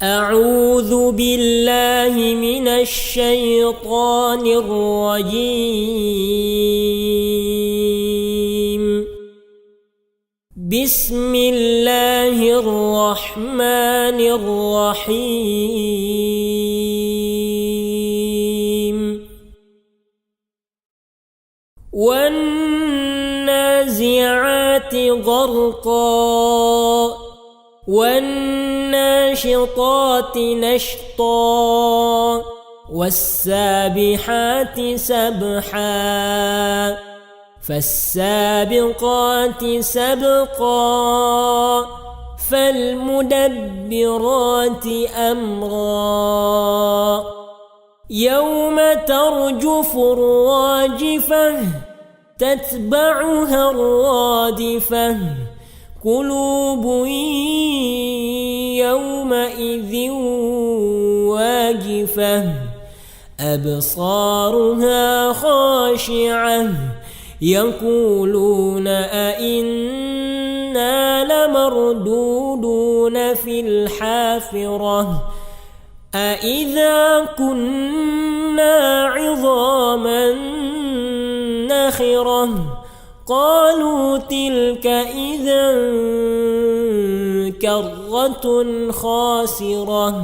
أعوذ بالله من الشيطان الرجيم. بسم الله الرحمن الرحيم. والنازعات غرقا والناشطات نشطا والسابحات سبحا فالسابقات سبقا فالمدبرات أمرا يوم ترجف الراجفة تتبعها الرادفة قلوب يومئذ واجفة أبصارها خاشعة يقولون أئنا لمردودون في الحافرة أئذا كنا عظاما نخرة قالوا تلك إذا كرة خاسرة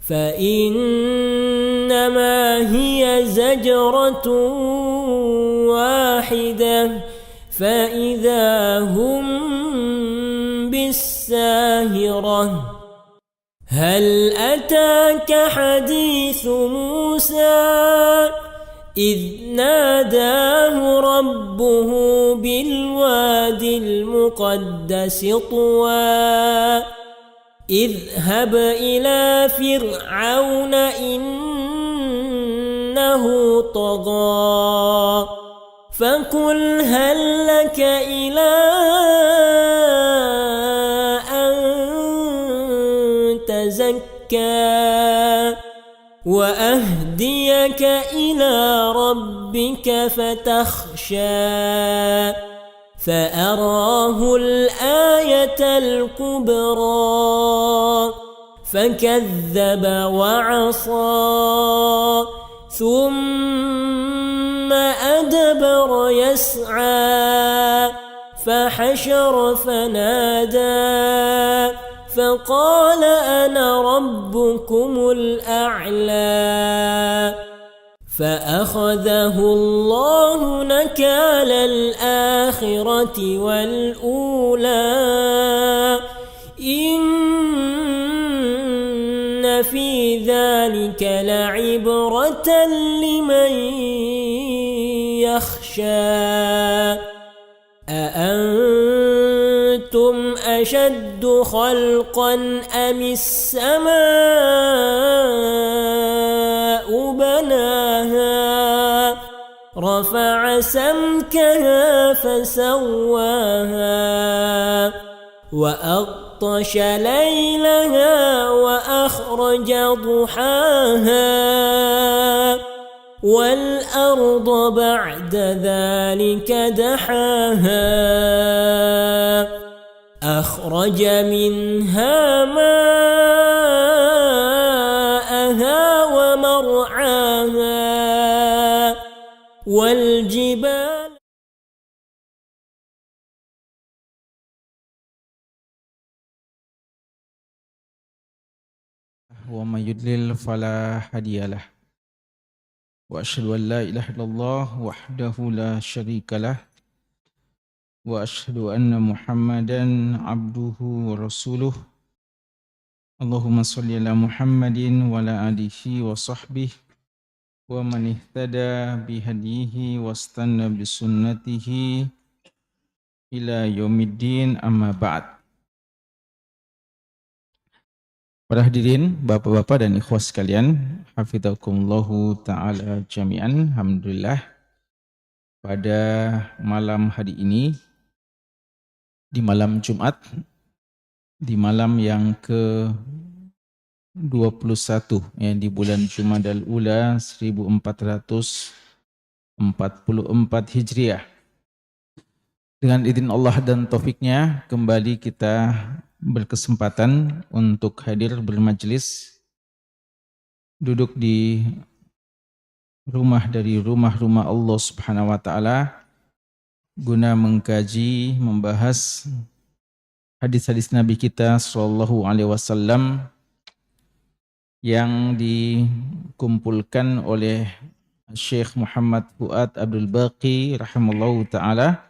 فإنما هي زجرة واحدة فإذا هم بالساهرة هل أتاك حديث موسى إذ ناداه ربه بالواد المقدس طوى اذهب إلى فرعون إنه طغى فقل هل لك إلى أن تزكى وأهديك إلى ربك فتخشى فأراه الآية الكبرى فكذب وعصى ثم أدبر يسعى فحشر فنادى فقال أنا ربكم الأعلى فأخذه الله نكال الآخرة والأولى إن في ذلك لعبرة لمن يخشى أأنتم أشد خلقا أم السماء بناها رفع سمكها فسواها وأغطش ليلها وأخرج ضحاها والأرض بعد ذلك دحاها أخرج منها ماءها ومرعاها والجبال ومن يضلل فلا هادي له وأشهد أن لا إله إلا الله وحده لا شريك له وأشهد أن محمدا عبده ورسوله اللهم صل على محمد وعلى آله وصحبه ومن اهتدى بهديه واستنى بسنته إلى يوم الدين أما بعد. Para hadirin, bapak-bapak dan ikhwas sekalian, hafidzakumullahu ta'ala jami'an. Alhamdulillah, pada malam hari ini, di malam Jumat, di malam yang ke-21, di bulan Jumadal Ula 1444 Hijriah. Dengan izin Allah dan taufiknya, kembali kita berkesempatan untuk hadir bermajlis, duduk di rumah dari rumah-rumah Allah Subhanahu wa taala guna mengkaji, membahas hadis-hadis Nabi kita sallallahu alaihi wasallam yang dikumpulkan oleh Syekh Muhammad Fuad Abdul Baqi rahimallahu taala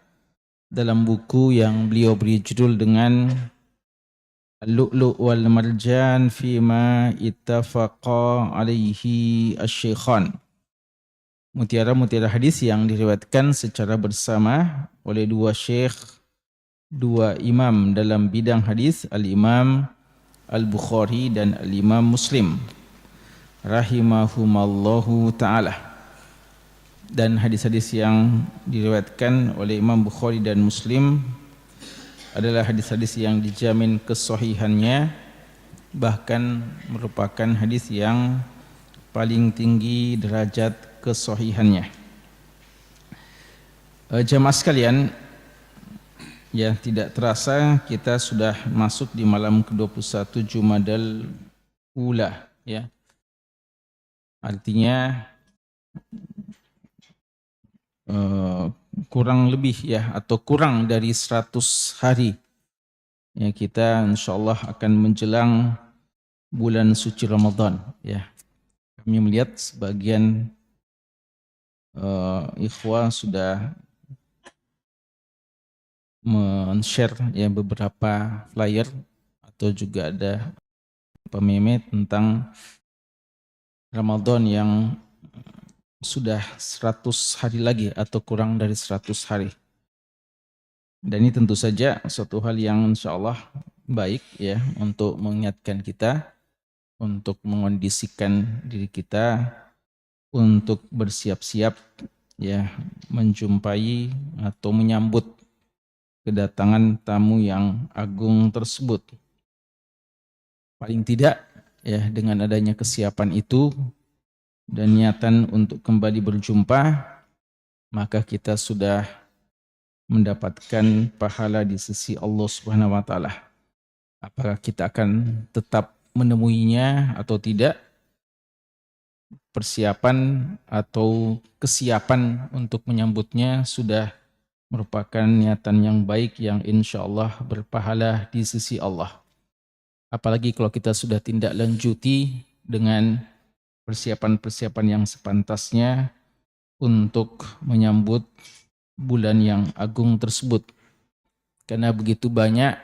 dalam buku yang beliau beri judul dengan Al-Lu'lu' wal Marjan fima ittafaqa alaihi asy-syaikhan. Mutiara-mutiara hadis yang diriwayatkan secara bersama oleh dua syekh, dua imam dalam bidang hadis, Al-Imam Al-Bukhari dan Al-Imam Muslim rahimahumallahu taala. Dan hadis-hadis yang diriwayatkan oleh Imam Bukhari dan Muslim adalah hadis-hadis yang dijamin kesahihannya, bahkan merupakan hadis yang paling tinggi derajat kesahihannya. Jamaah sekalian, ya tidak terasa kita sudah masuk di malam ke-21 Jumadal Ula, ya. Artinya kurang lebih ya, atau kurang dari 100 hari ya, kita insyaallah akan menjelang bulan suci Ramadan, ya. Kami melihat sebagian ikhwah sudah men-share ya beberapa flyer atau juga ada pememe tentang Ramadan yang sudah 100 hari lagi atau kurang dari 100 hari. Dan ini tentu saja suatu hal yang insyaallah baik ya, untuk mengingatkan kita, untuk mengondisikan diri kita untuk bersiap-siap ya menjumpai atau menyambut kedatangan tamu yang agung tersebut. Paling tidak ya, dengan adanya kesiapan itu dan niatan untuk kembali berjumpa, maka kita sudah mendapatkan pahala di sisi Allah Subhanahu wa taala. Apakah kita akan tetap menemuinya atau tidak? Persiapan atau kesiapan untuk menyambutnya sudah merupakan niatan yang baik yang insya Allah berpahala di sisi Allah. Apalagi kalau kita sudah tindak lanjuti dengan persiapan-persiapan yang sepantasnya untuk menyambut bulan yang agung tersebut. Karena begitu banyak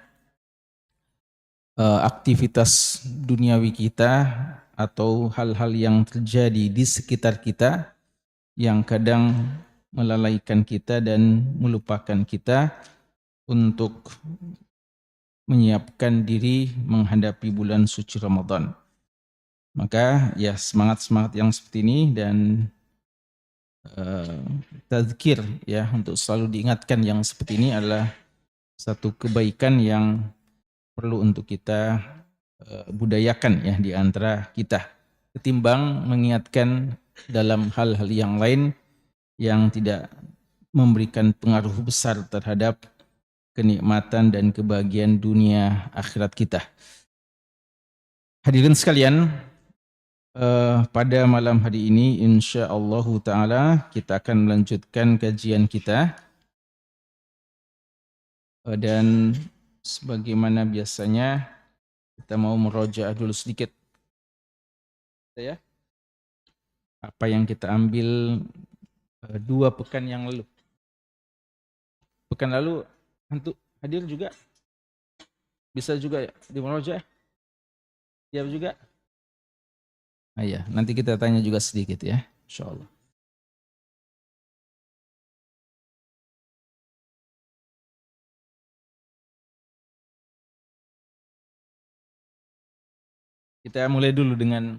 aktivitas duniawi kita atau hal-hal yang terjadi di sekitar kita yang kadang melalaikan kita dan melupakan kita untuk menyiapkan diri menghadapi bulan suci Ramadan. Maka ya semangat-semangat yang seperti ini dan tazkir ya, untuk selalu diingatkan yang seperti ini adalah satu kebaikan yang perlu untuk kita budayakan ya di antara kita, ketimbang mengingatkan dalam hal-hal yang lain yang tidak memberikan pengaruh besar terhadap kenikmatan dan kebahagiaan dunia akhirat kita. Hadirin sekalian, pada malam hari ini insyaallah taala kita akan melanjutkan kajian kita, dan sebagaimana biasanya kita mau merojaah dulu sedikit ya apa yang kita ambil 2 pekan yang lalu. Pekan lalu untuk hadir juga bisa juga ya di merojaah ya juga. Iya, nanti kita tanya juga sedikit ya, insyaallah. Kita mulai dulu dengan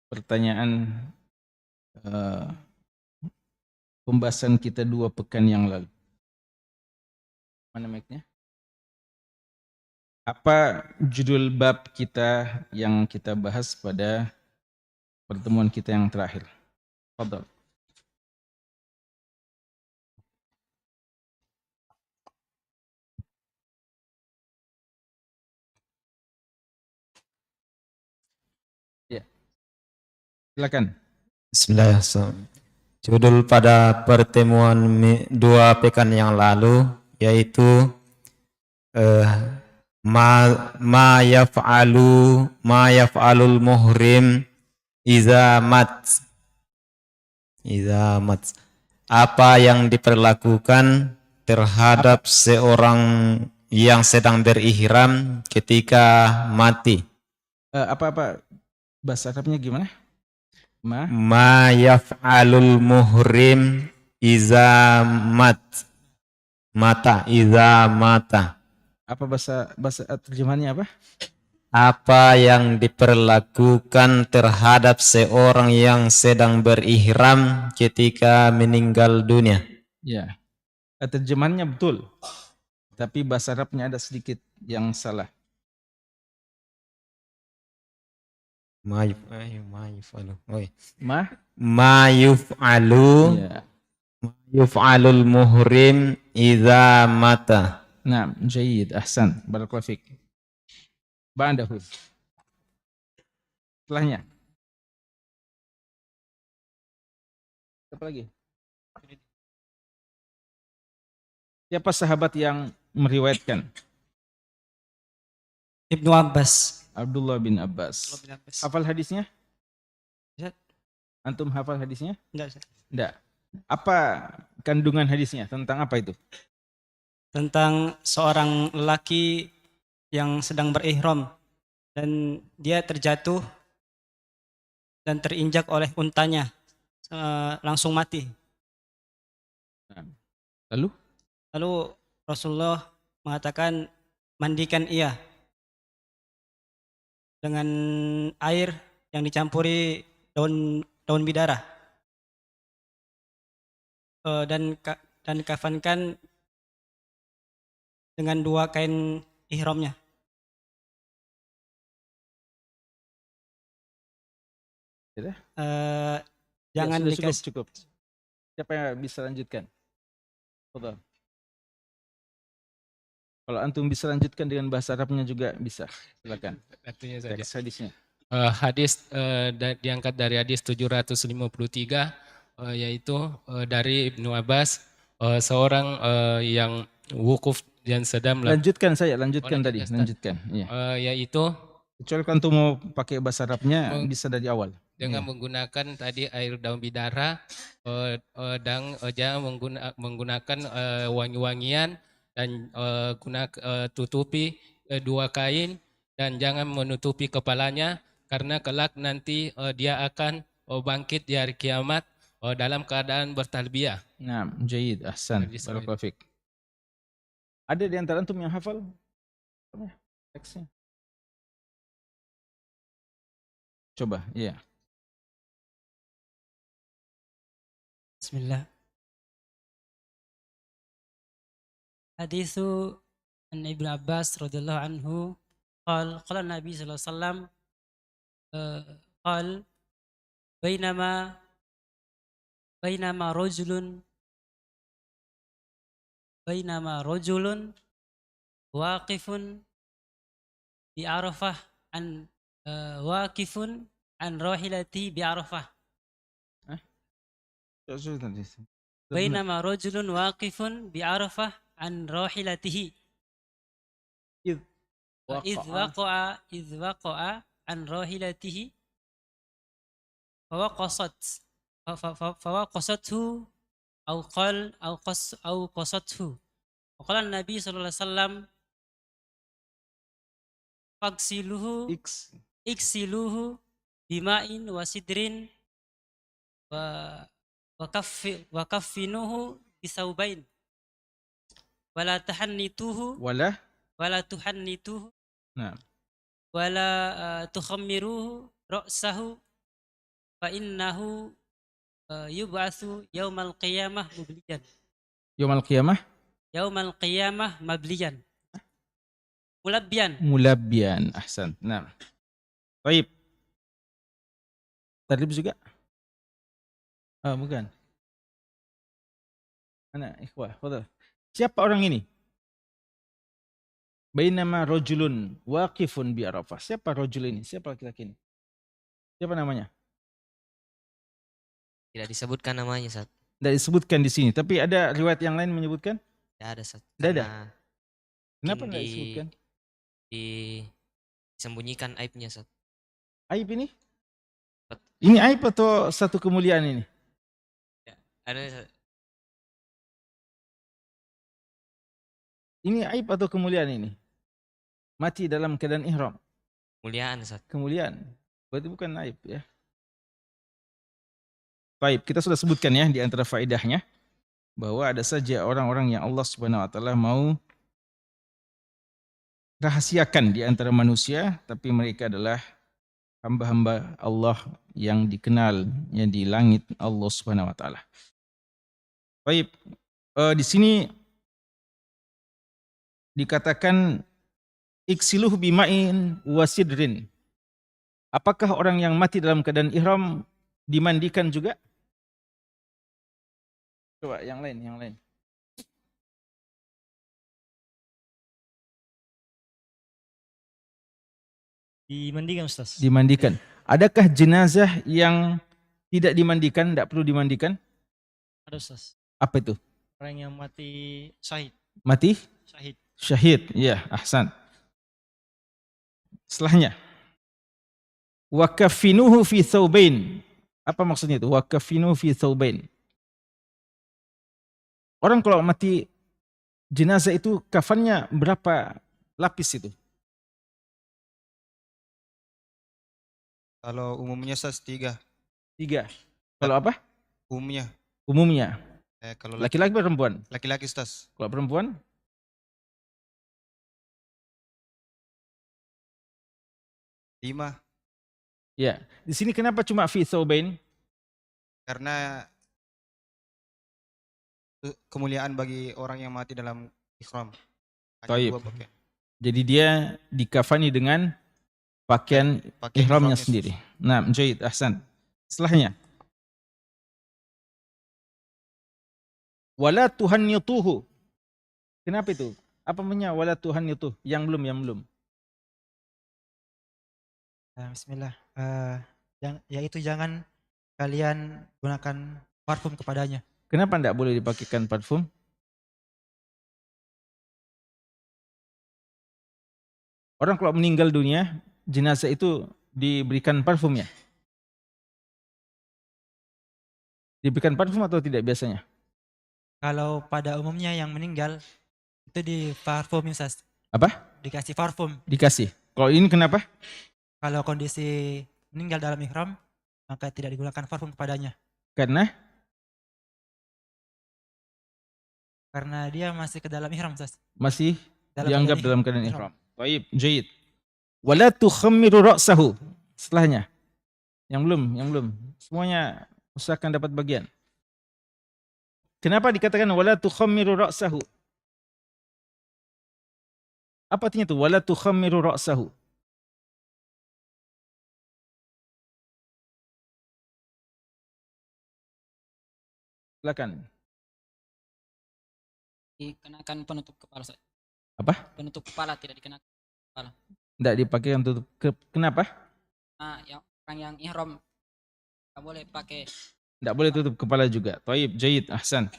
pertanyaan pembahasan kita 2 pekan yang lalu. Mana mic-nya? Apa judul bab kita yang kita bahas pada pertemuan kita yang terakhir? Fadhal. Silakan. Bismillahirrahmanirrahim. Judul pada pertemuan dua pekan yang lalu yaitu eh, ma yaf'alul muhrim iza mat. Apa yang diperlakukan terhadap seorang yang sedang berihram ketika mati. Apa bahasa Arabnya gimana? Ma yaf'alul muhrim iza mata. Apa bahasa terjemahannya apa? Apa yang diperlakukan terhadap seorang yang sedang berihram ketika meninggal dunia. Ya. Terjemahannya betul. Tapi bahasa Arabnya ada sedikit yang salah. Ma yuf'alu. Ma? Ya. Yuf'alul muhrim iza mata. Nah, jayid, ahsan, barakallahu fiik. Ba'dahu. Setelahnya. Apa lagi? Siapa sahabat yang meriwayatkan? Ibnu Abbas. Abdullah bin Abbas. Hafal hadisnya? Ustaz. Antum hafal hadisnya? Enggak. Enggak. Apa kandungan hadisnya? Tentang apa itu? Tentang seorang lelaki yang sedang berihram dan dia terjatuh dan terinjak oleh untanya, langsung mati. Lalu Rasulullah mengatakan mandikan ia dengan air yang dicampuri daun bidara dan kafankan dengan 2 kain ihramnya. Jangan ya, dikasih. Cukup. Siapa yang bisa lanjutkan? Betul. Kalau antum bisa lanjutkan dengan bahasa Arabnya juga bisa. Silakan. Artinya saja. Teks hadisnya. Hadis diangkat dari hadis 753 yaitu dari Ibnu Abbas, seorang yang wukuf dan sedang lanjutkan tadi. Lanjutkan. Ya. Yaitu kecuali kalau antum mau pakai bahasa Arabnya bisa dari awal. Dengan menggunakan tadi air daun bidara dan jangan menggunakan wangi-wangian dan tutupi 2 kain dan jangan menutupi kepalanya karena kelak nanti dia akan bangkit di hari kiamat dalam keadaan bertalbiyah. Nah, jayid, ahsan. Barakallahu fiik. Ada di antara antum yang hafal teksnya? Coba, iya. Bismillah. Hadithu an Ibnu Abbas radhiyallahu anhu qala Nabi sallallahu alaihi wasallam qala bainama rajulun waqifun bi Arafah waqifun an rahilati bi Arafah. Bainama rajulun waqifun bi Arafah an rahilatihi idh waqa'a an rahilatihi fawaqasathu aw qasathu. Qala Nabi sallallahu alaihi wasallam iksiluhu bima'in wa sidrin wa kaffinuhu bisaubain wala tuhannituhu nah wala tukhammiruhu ra'sahu fa innahu yub'atsu yaumal qiyamah mubliyan. Yaumal qiyamah mabliyan. Mulabbiyan. Ahsan. Nah. Baik. Tadrib juga? Bukan. Mana ikhwah, fadhal. Siapa orang ini? Bainama rajulun waqifun bi Arafah. Siapa rajul ini? Siapa laki-laki ini? Siapa namanya? Tidak disebutkan namanya, Ustaz. Tidak disebutkan di sini, tapi ada riwayat yang lain menyebutkan? Tidak ada, Ustaz. Tidak ada. Karena Kenapa mungkin tidak disebutkan? disembunyikan aibnya, Ustaz. Aib ini? Ini aib atau satu kemuliaan ini? Ada, Ustaz. Ini aib atau kemuliaan ini? Mati dalam keadaan ihram. Muliaan, Ustaz. Kemuliaan. Berarti bukan aib ya. Baik, kita sudah sebutkan ya di antara faedahnya bahwa ada saja orang-orang yang Allah Subhanahu wa taala mau rahasiakan di antara manusia, tapi mereka adalah hamba-hamba Allah yang dikenal yang di langit Allah Subhanahu wa taala. Baik, di sini dikatakan iksiluh bima'in wasidrin. Apakah orang yang mati dalam keadaan ihram dimandikan juga? Coba yang lain, yang lain. Dimandikan, Ustaz. Dimandikan. Adakah jenazah yang tidak dimandikan, tidak perlu dimandikan? Ada, Ustaz. Apa itu? Orang yang mati syahid. Mati? Syahid. Syahid. Ya, ahsan. Setelahnya. Wa kafinuhu fi thawbain. Apa maksudnya itu? Wa kafinuhu fi thawbain. Orang kalau mati jenazah itu kafannya berapa lapis itu? Kalau umumnya Ustaz 3. 3. Kalau apa? Umumnya. Umumnya. Kalau Laki-laki atau perempuan? laki-laki Ustaz. Kalau perempuan? 5. Ya. Di sini kenapa cuma fi thawbain? Karena kemuliaan bagi orang yang mati dalam ihram. Hanya Taib. 2 pakaian. Jadi dia dikafani dengan pakaian ihramnya sendiri. Nah, jaid, ahsan. Setelahnya. Wala tuhannituhu. Kenapa itu? Apa namanya wala tuhannituh? Yang belum. Bismillah. Yaitu jangan kalian gunakan parfum kepadanya. Kenapa tidak boleh dipakaikan parfum? Orang kalau meninggal dunia, jenazah itu diberikan parfum ya? Diberikan parfum atau tidak biasanya? Kalau pada umumnya yang meninggal itu di parfum, Ustaz. Apa? Dikasih parfum. Dikasih. Kalau ini kenapa? Kalau kondisi meninggal dalam ihram, maka tidak digunakan parfum kepadanya. Karena Dia masih ke dalam ihram, Ustaz. masih Dalam dianggap keadaan dalam keadaan ihram. Baik, jaid. Wala tukhammiru ra'sahu. Setelahnya. Yang belum. Semuanya usahakan dapat bagian. Kenapa dikatakan wala tukhammiru ra'sahu? Apa artinya itu? Wala tukhammiru ra'sahu. Silakan. Dikenakan penutup kepala, Ustaz. Apa? Penutup kepala tidak dikenakan kepala. Tidak dipakai untuk kenapa? Nah, yang orang yang ihram nggak boleh pakai. Tidak boleh tutup kepala juga. Taib, jaid, ahsan.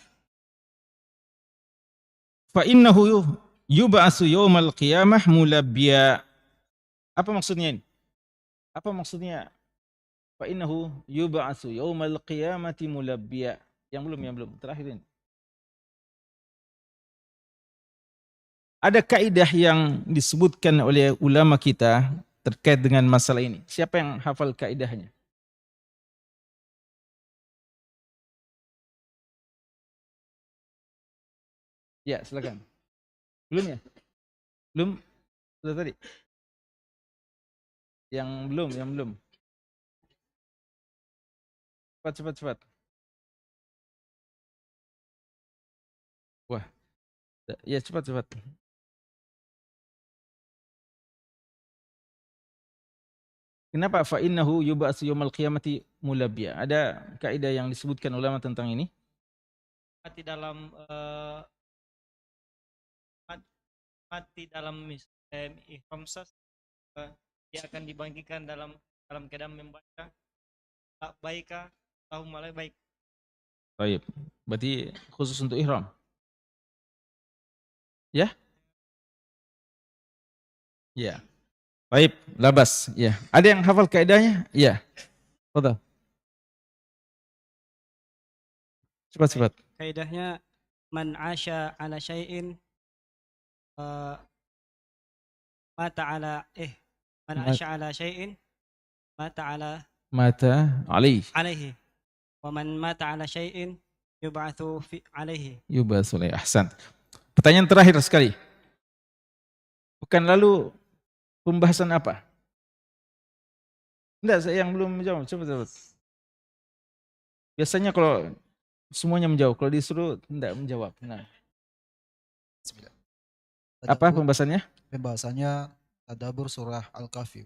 Fa innahu yub'atsu yaumal qiyamah mulabbiya. Apa maksudnya ini? Apa maksudnya? Fa innahu yub'atsu yaumal qiyamati mulabbiya. Yang belum. Terakhir ini. Ada kaidah yang disebutkan oleh ulama kita terkait dengan masalah ini. Siapa yang hafal kaidahnya? Ya, silakan. Belum ya? Belum? Sudah tadi? Yang belum. Cepat. Wah. Ya, cepat. Kenapa fa innahu yub'atsu yaumal qiyamati mulabbiya? Ada kaidah yang disebutkan ulama tentang ini? Mati dalam ihram, Ustaz. Dia akan dibangkitkan dalam keadaan membaca labbaika Allahumma labbaik. Baik. Berarti khusus untuk ihram. Ya? Ya. Baik, labas. Ya. Ada yang hafal kaidahnya? Ya. Betul. Cepat. Kaidahnya man asya ala syai'in mata ala man asya ala syai'in mata ala Mata alaih. alaihi wa man mata ala syai'in yub'atsu fi alaihi. Yubasulai. Ahsan. Pertanyaan terakhir sekali. Bukan lalu pembahasan apa? Enggak, saya yang belum menjawab. Coba. Biasanya kalau semuanya menjawab, kalau disuruh tidak menjawab. Nah, Bismillah. apa pembahasannya? Pembahasannya Tadabbur surah Al-Kahfi.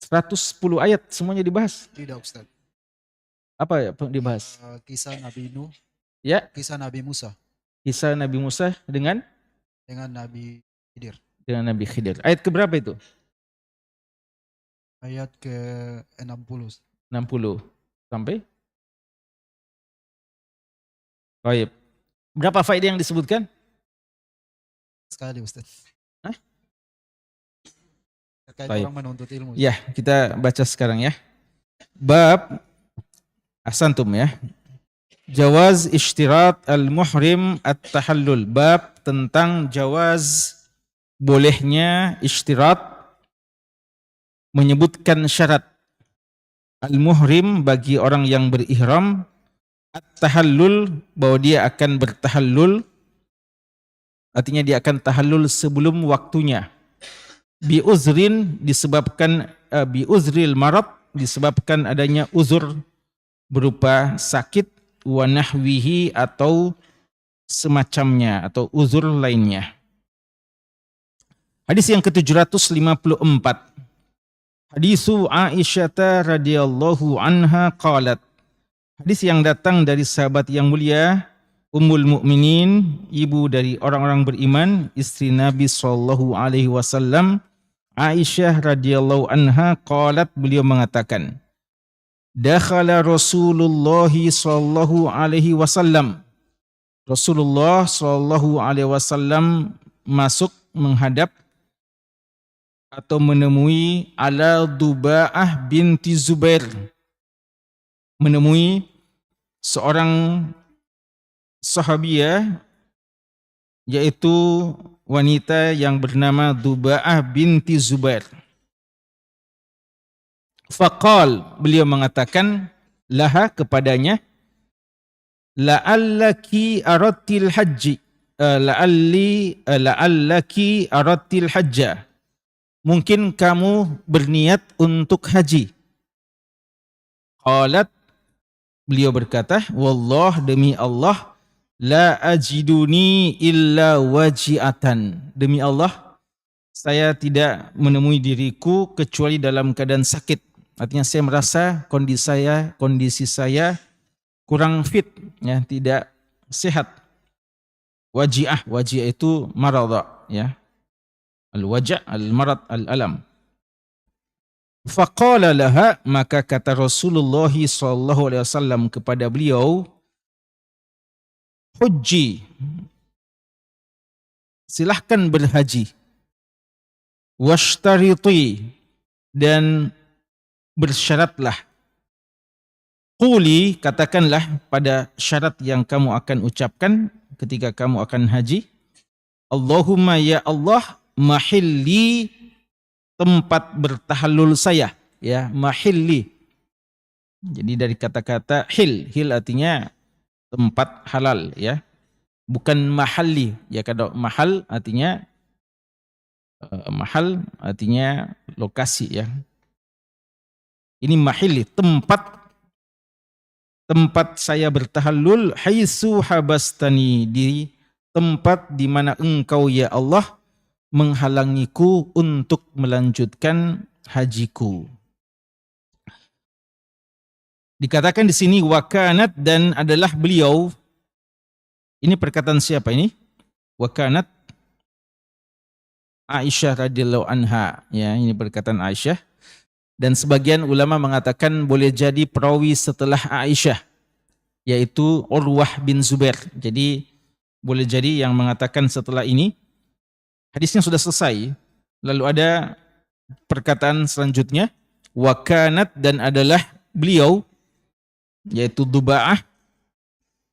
110 ayat semuanya dibahas. Tidak Ustaz. Apa ya dibahas? Kisah Nabi Nuh, Ya, kisah Nabi Musa kisah Nabi Musa dengan Nabi Khidir. Nabi Khidir. Ayat keberapa itu? Ayat ke-60. 60 sampai. Baik. Berapa faedah yang disebutkan? Sekali Ustaz. Hah? Terkait Baik. orang menuntut ilmu. Ya, kita baca sekarang ya. Bab Ahsantum ya. Jawaz ishtirat al-muhrim at-tahallul. Bab tentang jawaz bolehnya ishtirat menyebutkan syarat al-muhrim bagi orang yang berihram at-tahallul bahwa dia akan bertahallul, artinya dia akan tahallul sebelum waktunya. Bi uzrin disebabkan bi uzril marad disebabkan adanya uzur berupa sakit wa nahwihi atau semacamnya atau uzur lainnya. Hadis yang ke-754. Hadisu Aisyah radhiyallahu anha qalat. Hadis yang datang dari sahabat yang mulia Ummul Mukminin, ibu dari orang-orang beriman, istri Nabi sallallahu alaihi wasallam, Aisyah radhiyallahu anha qalat, beliau mengatakan, dakhala Rasulullah sallallahu alaihi wasallam. Rasulullah sallallahu alaihi wasallam masuk menghadap atau menemui ala Dubaah binti Zubair. Menemui seorang sahabiah yaitu wanita yang bernama Dubaah binti Zubair. Faqal, beliau mengatakan laha kepadanya, la'allaki aradtil haji, la'allaki aradtil hajja. Mungkin kamu berniat untuk haji. Qalat, beliau berkata, wallah, demi Allah, la ajiduni illa waji'atan. Demi Allah, saya tidak menemui diriku kecuali dalam keadaan sakit. Artinya saya merasa kondisi saya kurang fit, ya, tidak sehat. Waji'ah itu marada, ya. Al-waja' al-marad al-alam. Faqala laha, maka kata Rasulullah sallallahu alaihi wasallam kepada beliau, hujji, silahkan berhaji, washtariti, dan bersyaratlah. Quli, katakanlah pada syarat yang kamu akan ucapkan ketika kamu akan haji, Allahumma ya Allah, mahilli, tempat bertahallul saya, ya, mahilli. Jadi dari kata-kata hil artinya tempat halal, ya, bukan mahalli, ya. Kalau mahal artinya lokasi, ya. Ini mahilli, tempat saya bertahallul, haitsu habastani, di tempat di mana engkau ya Allah menghalangiku untuk melanjutkan hajiku. Dikatakan di sini wakanat, dan adalah beliau. Ini perkataan siapa ini? Wakanat Aisyah radhiyallahu anha, ya, ini perkataan Aisyah. Dan sebagian ulama mengatakan boleh jadi perawi setelah Aisyah. yaitu Urwah bin Zubair. Jadi boleh jadi yang mengatakan setelah ini hadisnya sudah selesai, lalu ada perkataan selanjutnya, wakanat, dan adalah beliau, yaitu Duba'ah.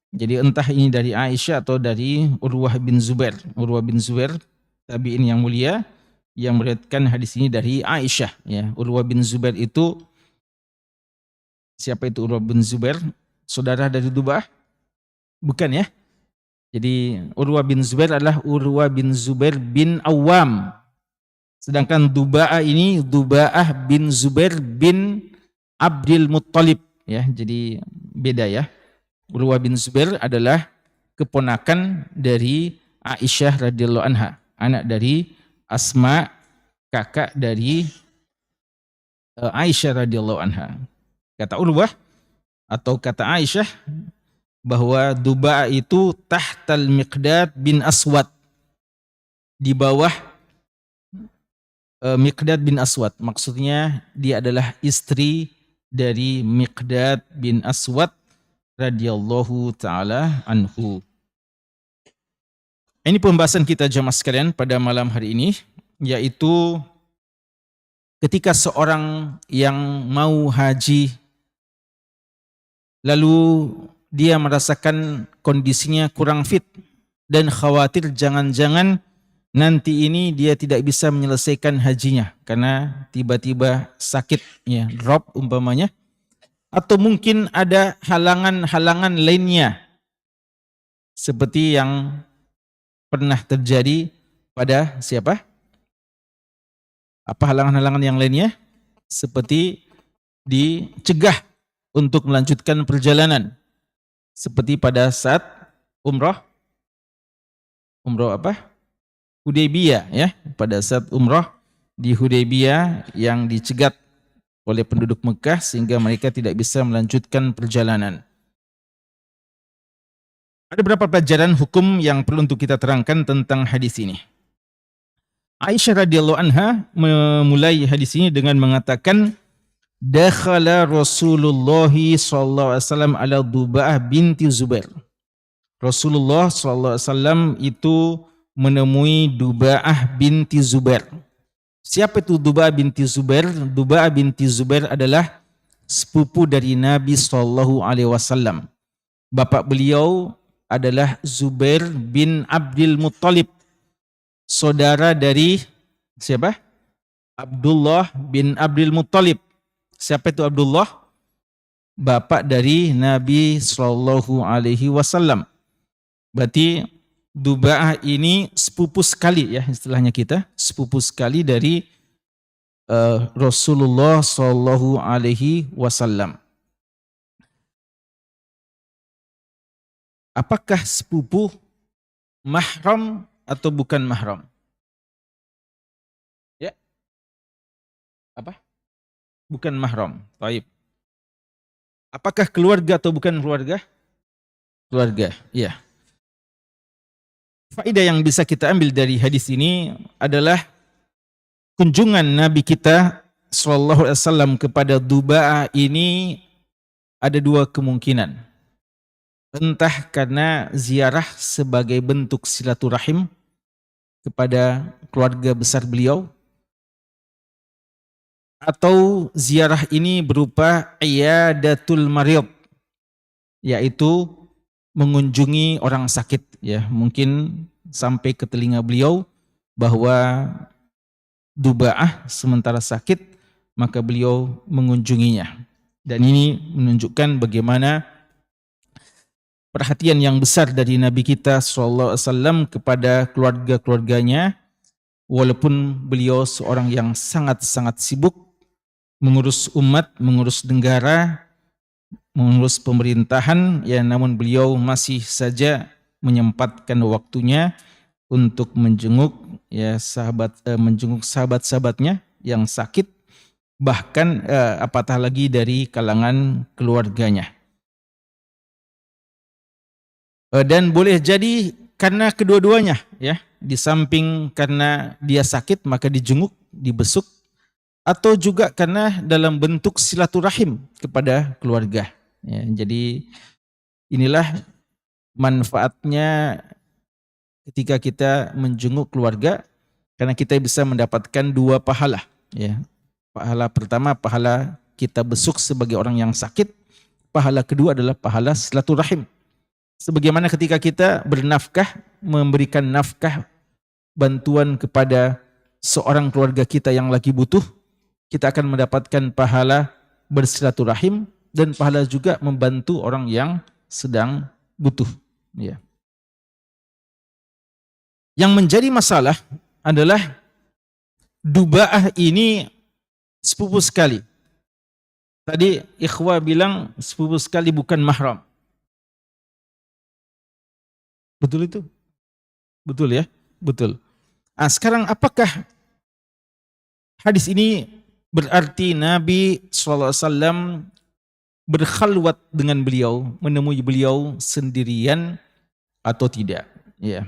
Jadi entah ini dari Aisyah atau dari Urwah bin Zubair. Urwah bin Zubair, tabi'in yang mulia, yang meriwayatkan hadis ini dari Aisyah. Ya, Urwah bin Zubair itu, siapa itu Urwah bin Zubair? Saudara dari Duba'ah? Bukan ya. Jadi Urwah bin Zubair adalah Urwah bin Zubair bin Awam. Sedangkan Duba'ah ini Duba'ah bin Zubair bin Abdul Muttalib. Ya, jadi beda ya. Urwah bin Zubair adalah keponakan dari Aisyah radhiyallahu anha, anak dari Asma, kakak dari Aisyah radhiyallahu anha. Kata Urwah atau kata Aisyah bahwa Duba'ah itu tahtal Miqdad bin Aswad, di bawah Miqdad bin Aswad. Maksudnya dia adalah istri dari Miqdad bin Aswad radhiyallahu taala anhu. Ini pembahasan kita jemaah sekalian pada malam hari ini, yaitu ketika seorang yang mau haji lalu dia merasakan kondisinya kurang fit dan khawatir jangan-jangan nanti ini dia tidak bisa menyelesaikan hajinya karena tiba-tiba sakit, ya, drop umpamanya, atau mungkin ada halangan-halangan lainnya seperti yang pernah terjadi pada siapa? Apa halangan-halangan yang lainnya? Seperti dicegah untuk melanjutkan perjalanan, seperti pada saat umroh apa? Hudaybiyah, ya, pada saat umroh di Hudaybiyah yang dicegat oleh penduduk Mekah sehingga mereka tidak bisa melanjutkan perjalanan. Ada beberapa pelajaran hukum yang perlu untuk kita terangkan tentang hadis ini. Aisyah radhiyallahu anha memulai hadis ini dengan mengatakan, dakhala Rasulullah sallallahu alaihi wasallam ala Duba'ah binti Zubair. Rasulullah sallallahu alaihi wasallam itu menemui Duba'ah binti Zubair. Siapa itu Duba'ah binti Zubair? Duba'ah binti Zubair adalah sepupu dari Nabi sallallahu alaihi wasallam. Bapak beliau adalah Zubair bin Abdul Muttalib, saudara dari siapa? Abdullah bin Abdul Muttalib. Siapa itu Abdullah? Bapak dari Nabi sallallahu alaihi wasallam. Berarti Duba'ah ini sepupu sekali, ya, istilahnya kita, sepupu sekali dari Rasulullah sallallahu alaihi wasallam. Apakah sepupu mahram atau bukan mahram? Ya. Apa? Bukan mahram. Baik. Apakah keluarga atau bukan keluarga? Keluarga, iya. Faedah yang bisa kita ambil dari hadis ini adalah kunjungan Nabi kita sallallahu alaihi wasallam kepada Duba'ah ini ada dua kemungkinan. Entah karena ziarah sebagai bentuk silaturahim kepada keluarga besar beliau, atau ziarah ini berupa iyadatul marid, yaitu mengunjungi orang sakit, ya, mungkin sampai ke telinga beliau bahwa Duba'ah sementara sakit, maka beliau mengunjunginya. Dan ini menunjukkan bagaimana perhatian yang besar dari Nabi kita SAW kepada keluarga-keluarganya, walaupun beliau seorang yang sangat-sangat sibuk mengurus umat, mengurus negara, mengurus pemerintahan, ya, namun beliau masih saja menyempatkan waktunya untuk menjenguk, ya, menjenguk sahabat-sahabatnya yang sakit, bahkan apatah lagi dari kalangan keluarganya. Dan boleh jadi karena kedua-duanya, ya, di samping karena dia sakit maka dijenguk, dibesuk, atau juga karena dalam bentuk silaturahim kepada keluarga. Ya, jadi Inilah manfaatnya ketika kita menjenguk keluarga, karena kita bisa mendapatkan 2 pahala. Ya. Pahala pertama, pahala kita besuk sebagai orang yang sakit. Pahala kedua adalah pahala silaturahim. Sebagaimana ketika kita bernafkah, memberikan nafkah bantuan kepada seorang keluarga kita yang lagi butuh, kita akan mendapatkan pahala bersilaturahim dan pahala juga membantu orang yang sedang butuh. Ya. Yang menjadi masalah adalah dubaah ini sepupu sekali. Tadi ikhwah bilang sepupu sekali bukan mahram. Betul itu? Betul ya? Betul. Nah, sekarang apakah hadis ini berarti Nabi SAW berkhalwat dengan beliau, menemui beliau sendirian atau tidak? Ya.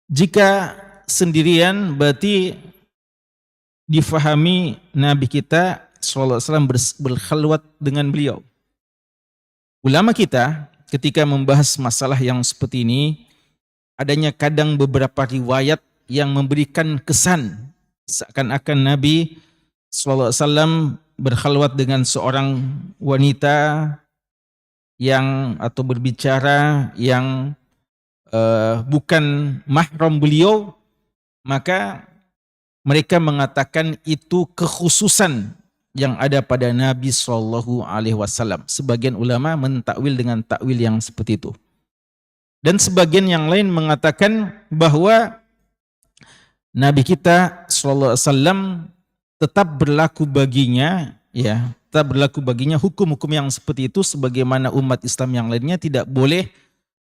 Jika sendirian berarti difahami Nabi kita SAW berkhalwat dengan beliau. Ulama kita ketika membahas masalah yang seperti ini, adanya kadang beberapa riwayat yang memberikan kesan seakan-akan Nabi SAW berkhalwat dengan seorang wanita yang atau berbicara yang bukan mahram beliau, maka mereka mengatakan itu kekhususan yang ada pada Nabi SAW. Sebagian ulama mentakwil dengan takwil yang seperti itu. Dan sebagian yang lain mengatakan bahwa Nabi kita SAW tetap berlaku baginya, ya, tetap berlaku baginya hukum-hukum yang seperti itu, sebagaimana umat Islam yang lainnya tidak boleh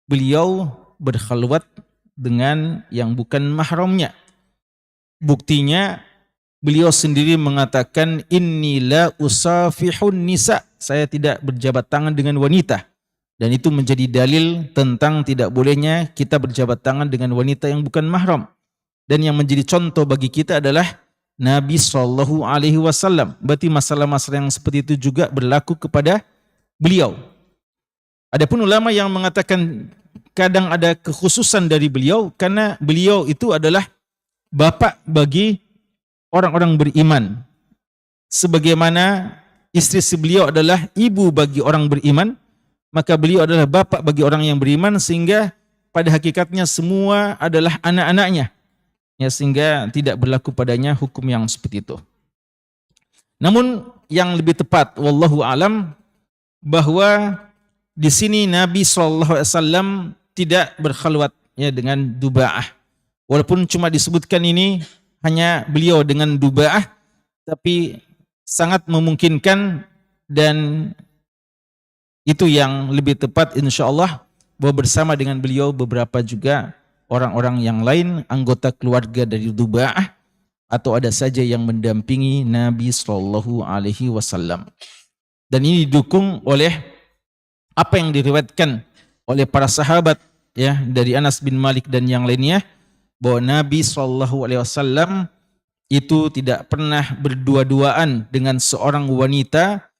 beliau berkhalwat dengan yang bukan mahramnya. Buktinya beliau sendiri mengatakan, inni la usafihun nisa, saya tidak berjabat tangan dengan wanita. Dan itu menjadi dalil tentang tidak bolehnya kita berjabat tangan dengan wanita yang bukan mahram. Dan yang menjadi contoh bagi kita adalah Nabi SAW. Berarti masalah-masalah yang seperti itu juga berlaku kepada beliau. Adapun ulama yang mengatakan kadang ada kekhususan dari beliau karena beliau itu adalah bapak bagi orang-orang beriman. Sebagaimana istri beliau adalah ibu bagi orang beriman, maka beliau adalah bapak bagi orang yang beriman, sehingga pada hakikatnya semua adalah anak-anaknya. Ya, sehingga tidak berlaku padanya hukum yang seperti itu. Namun yang lebih tepat, wallahu alam, bahwa di sini Nabi SAW tidak berkhalwat ya dengan dubaah. Walaupun cuma disebutkan ini hanya beliau dengan dubaah, tapi sangat memungkinkan dan itu yang lebih tepat insyaallah, bahwa bersama dengan beliau beberapa juga orang-orang yang lain, anggota keluarga dari dubaah, atau ada saja yang mendampingi Nabi SAW. Dan ini didukung oleh apa yang diriwayatkan oleh para sahabat ya, dari Anas bin Malik dan yang lainnya, bahwa Nabi SAW itu tidak pernah berdua-duaan dengan seorang wanita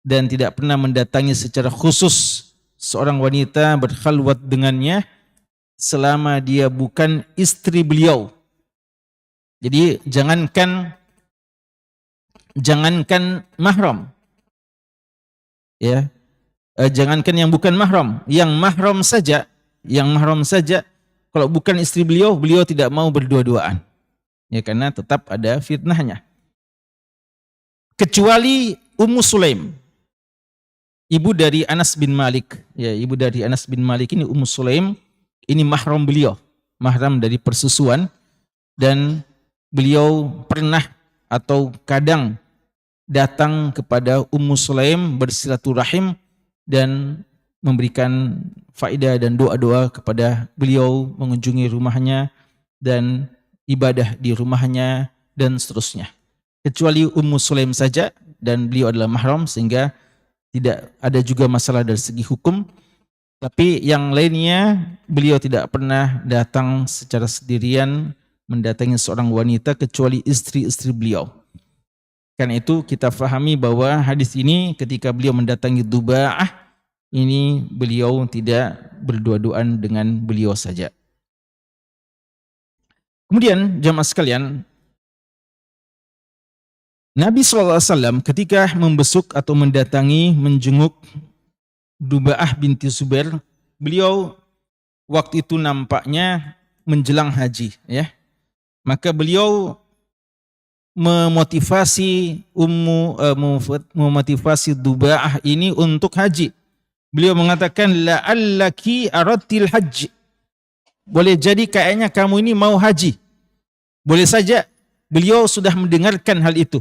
dan tidak pernah mendatangi secara khusus seorang wanita berkhalwat dengannya selama dia bukan istri beliau. Jadi jangankan mahram, ya, jangankan yang bukan mahram, yang mahram saja, kalau bukan istri beliau, beliau tidak mau berdua-duaan, ya, karena tetap ada fitnahnya. Kecuali Ummu Sulaim, ibu dari Anas bin Malik, ya, ibu dari Anas bin Malik ini Ummu Sulaim. Ini mahram beliau, mahram dari persusuan, dan beliau pernah atau kadang datang kepada Ummu Sulaim bersilaturahim dan memberikan faedah dan doa-doa kepada beliau, mengunjungi rumahnya dan ibadah di rumahnya dan seterusnya. Kecuali Ummu Sulaim saja, dan beliau adalah mahram sehingga tidak ada juga masalah dari segi hukum. Tapi yang lainnya beliau tidak pernah datang secara sendirian mendatangi seorang wanita kecuali istri-istri beliau. Karena itu kita fahami bahwa hadis ini ketika beliau mendatangi dubaah, ini beliau tidak berdua-duaan dengan beliau saja. Kemudian jamaah sekalian, Nabi SAW ketika membesuk atau mendatangi, menjenguk Dubaah binti Zubair, beliau waktu itu nampaknya menjelang haji, ya. Maka beliau memotivasi memotivasi Dubaah ini untuk haji. Beliau mengatakan, la'allaki aradtil hajj. Boleh jadi kayaknya kamu ini mau haji. Boleh saja beliau sudah mendengarkan hal itu,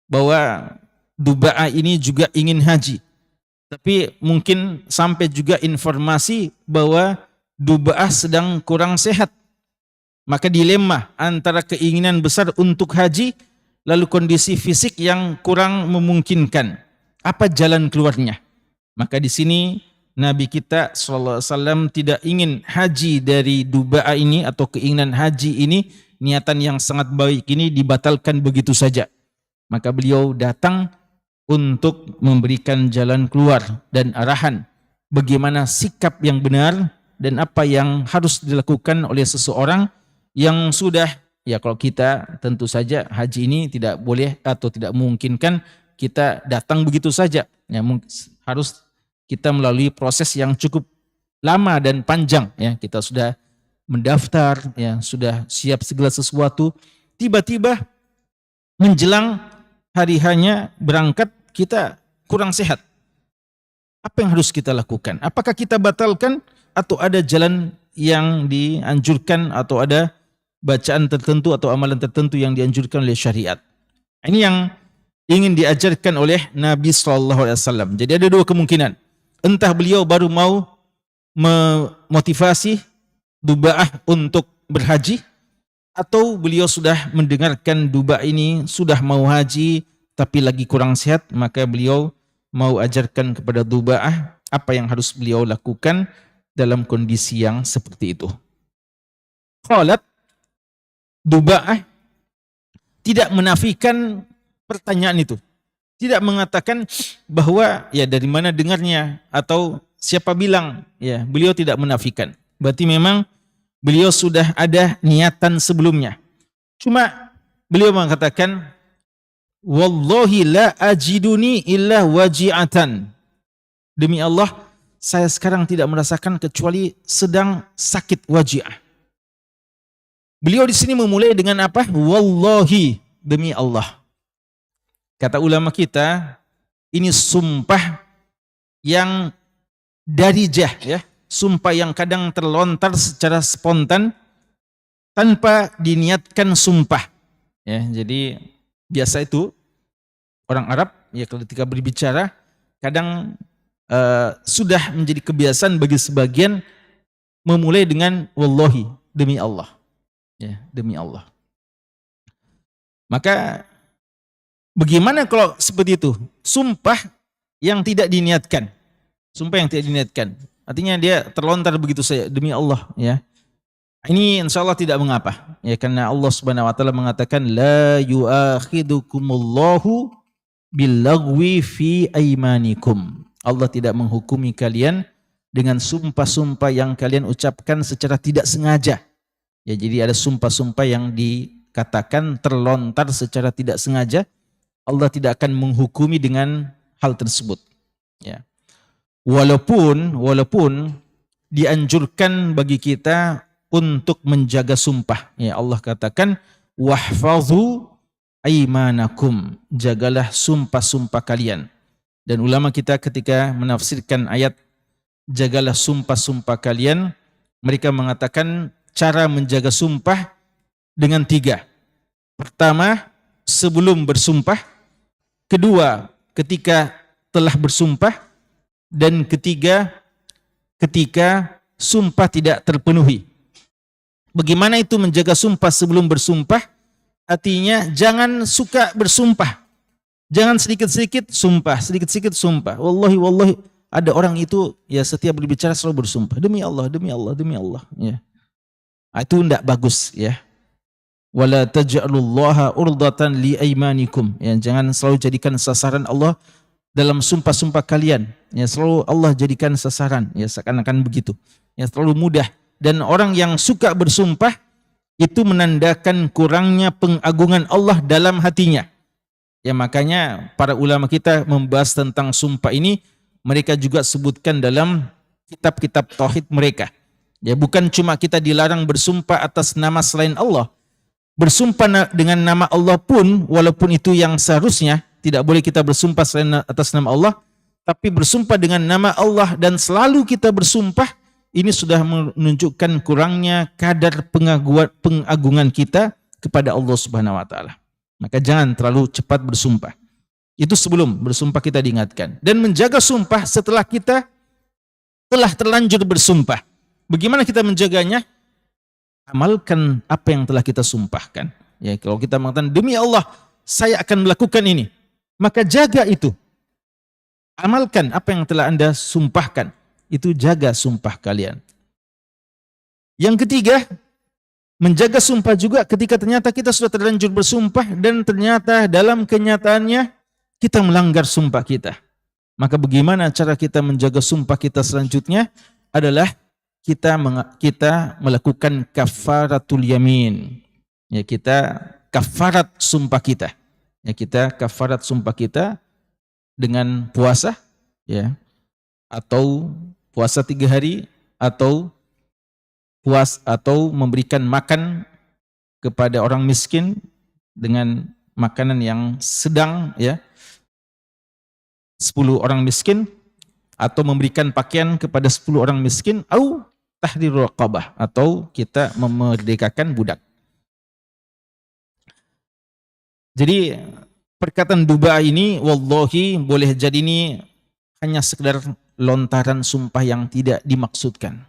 bahwa Dubaah ini juga ingin haji. Tapi mungkin sampai juga informasi bahwa Dubaah sedang kurang sehat. Maka dilema antara keinginan besar untuk haji, lalu kondisi fisik yang kurang memungkinkan. Apa jalan keluarnya? Maka di sini Nabi kita SAW tidak ingin haji dari Dubaah ini, atau keinginan haji ini, niatan yang sangat baik ini dibatalkan begitu saja. Maka beliau datang untuk memberikan jalan keluar dan arahan bagaimana sikap yang benar dan apa yang harus dilakukan oleh seseorang yang sudah, ya kalau kita tentu saja haji ini tidak boleh atau tidak memungkinkan kita datang begitu saja. Ya, harus kita melalui proses yang cukup lama dan panjang. Ya, kita sudah mendaftar, ya, sudah siap segala sesuatu. Tiba-tiba menjelang hari hanya berangkat kita kurang sehat. Apa yang harus kita lakukan? Apakah kita batalkan atau ada jalan yang dianjurkan atau ada bacaan tertentu atau amalan tertentu yang dianjurkan oleh syariat? Ini yang ingin diajarkan oleh Nabi SAW. Jadi ada dua kemungkinan. Entah beliau baru mau memotivasi Dubaah untuk berhaji, atau beliau sudah mendengarkan Dubaah ini sudah mau haji tapi lagi kurang sehat, maka beliau mau ajarkan kepada Dubaah apa yang harus beliau lakukan dalam kondisi yang seperti itu. Qalat, Dubaah tidak menafikan pertanyaan itu. Tidak mengatakan bahwa ya dari mana dengarnya atau siapa bilang, ya beliau tidak menafikan. Berarti memang beliau sudah ada niatan sebelumnya. Cuma beliau mengatakan, wallahi la ajiduni illa waji'atan. Demi Allah, saya sekarang tidak merasakan kecuali sedang sakit waji'ah. Beliau di sini memulai dengan apa? Wallahi, demi Allah. Kata ulama kita, ini sumpah yang darijah, ya. Sumpah yang kadang terlontar secara spontan tanpa diniatkan sumpah. Ya, jadi biasa itu orang Arab ya ketika berbicara kadang sudah menjadi kebiasaan bagi sebagian memulai dengan wallahi, demi Allah. Ya, demi Allah. Maka bagaimana kalau seperti itu? Sumpah yang tidak diniatkan. Sumpah yang tidak diniatkan. Artinya dia terlontar begitu saja, demi Allah, ya. Ini insya Allah tidak mengapa, ya, karena Allah Subhanahu Wa Taala mengatakan la yu'akhidukumullahu billagwi fi aimanikum. Allah tidak menghukumi kalian dengan sumpah-sumpah yang kalian ucapkan secara tidak sengaja. Ya, jadi ada sumpah-sumpah yang dikatakan terlontar secara tidak sengaja. Allah tidak akan menghukumi dengan hal tersebut. Ya. Walaupun dianjurkan bagi kita untuk menjaga sumpah. Ya, Allah katakan wahfazu aimanakum, jagalah sumpah-sumpah kalian. Dan ulama kita ketika menafsirkan ayat jagalah sumpah-sumpah kalian, mereka mengatakan cara menjaga sumpah dengan 3. Pertama, sebelum bersumpah. Kedua, ketika telah bersumpah. Dan ketiga, ketika sumpah tidak terpenuhi. Bagaimana itu menjaga sumpah sebelum bersumpah? Artinya jangan suka bersumpah. Jangan sedikit-sedikit sumpah, sedikit-sedikit sumpah. Wallahi, wallahi. Ada orang itu ya setiap berbicara selalu bersumpah. Demi Allah, demi Allah, demi Allah. Ya. Itu tidak bagus, ya. Wala taj'alullaha urdatan li aimanikum. Ya, jangan selalu jadikan sasaran Allah dalam sumpah-sumpah kalian. Ya, selalu Allah jadikan sasaran, ya seakan-akan begitu. Ya, terlalu mudah. Dan orang yang suka bersumpah itu menandakan kurangnya pengagungan Allah dalam hatinya. Ya, makanya para ulama kita membahas tentang sumpah ini, mereka juga sebutkan dalam kitab-kitab tauhid mereka. Ya, bukan cuma kita dilarang bersumpah atas nama selain Allah. Bersumpah dengan nama Allah pun, walaupun itu yang seharusnya, tidak boleh kita bersumpah selain atas nama Allah, tapi bersumpah dengan nama Allah dan selalu kita bersumpah, ini sudah menunjukkan kurangnya kadar pengagungan kita kepada Allah Subhanahu wa taala. Maka jangan terlalu cepat bersumpah. Itu sebelum bersumpah kita diingatkan. Dan menjaga sumpah setelah kita telah terlanjur bersumpah. Bagaimana kita menjaganya? Amalkan apa yang telah kita sumpahkan. Ya, kalau kita mengatakan demi Allah saya akan melakukan ini, maka jaga itu. Amalkan apa yang telah Anda sumpahkan. Itu jaga sumpah kalian. Yang ketiga, menjaga sumpah juga ketika ternyata kita sudah terlanjur bersumpah dan ternyata dalam kenyataannya kita melanggar sumpah kita. Maka bagaimana cara kita menjaga sumpah kita selanjutnya? Adalah kita melakukan kafaratul yamin. Ya, kita kafarat sumpah kita. Ya, kita kafarat sumpah kita dengan puasa, ya, atau puasa 3 hari, atau memberikan makan kepada orang miskin dengan makanan yang sedang, ya, 10 orang miskin, atau memberikan pakaian kepada 10 orang miskin, atau tahrir raqabah, atau kita memerdekakan budak. Jadi perkataan duba ini wallahi boleh jadi ini hanya sekedar lontaran sumpah yang tidak dimaksudkan.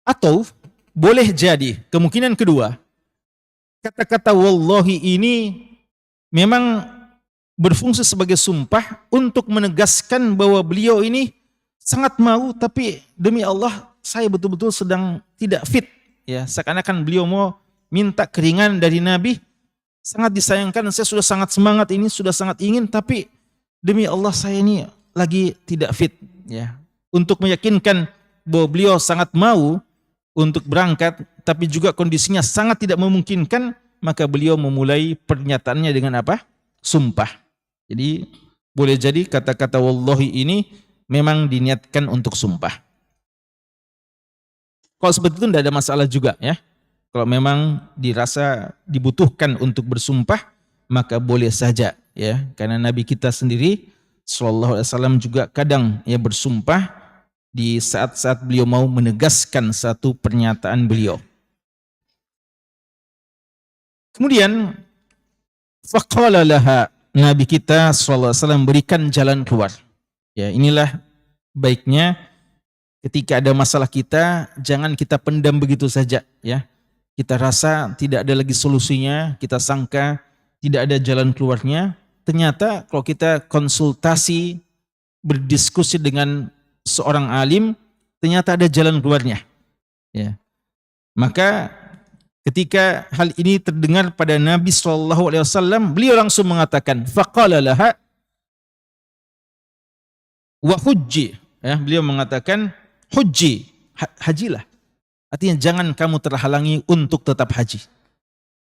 Atau boleh jadi kemungkinan kedua, kata-kata wallahi ini memang berfungsi sebagai sumpah untuk menegaskan bahwa beliau ini sangat mau, tapi demi Allah saya betul-betul sedang tidak fit. Ya, seakan-akan beliau mau minta keringan dari Nabi. Sangat disayangkan, saya sudah sangat semangat ini, sudah sangat ingin, tapi demi Allah saya ini lagi tidak fit. Ya, untuk meyakinkan bahwa beliau sangat mau untuk berangkat, tapi juga kondisinya sangat tidak memungkinkan, maka beliau memulai pernyataannya dengan apa? Sumpah. Jadi boleh jadi kata-kata wallahi ini memang diniatkan untuk sumpah. Kalau seperti itu tidak ada masalah juga, ya. Kalau memang dirasa dibutuhkan untuk bersumpah, maka boleh saja, ya. Karena Nabi kita sendiri sallallahu alaihi wasallam juga kadang ya bersumpah di saat-saat beliau mau menegaskan satu pernyataan beliau. Kemudian faqala laha, Nabi kita sallallahu alaihi wasallam berikan jalan keluar. Ya, inilah baiknya ketika ada masalah kita, jangan kita pendam begitu saja, ya. Kita rasa tidak ada lagi solusinya, kita sangka tidak ada jalan keluarnya. Ternyata kalau kita konsultasi, berdiskusi dengan seorang alim, ternyata ada jalan keluarnya. Ya. Maka ketika hal ini terdengar pada Nabi SAW, beliau langsung mengatakan, faqala laha wa hujji. Ya, beliau mengatakan, hujji, hajilah. Artinya jangan kamu terhalangi untuk tetap haji.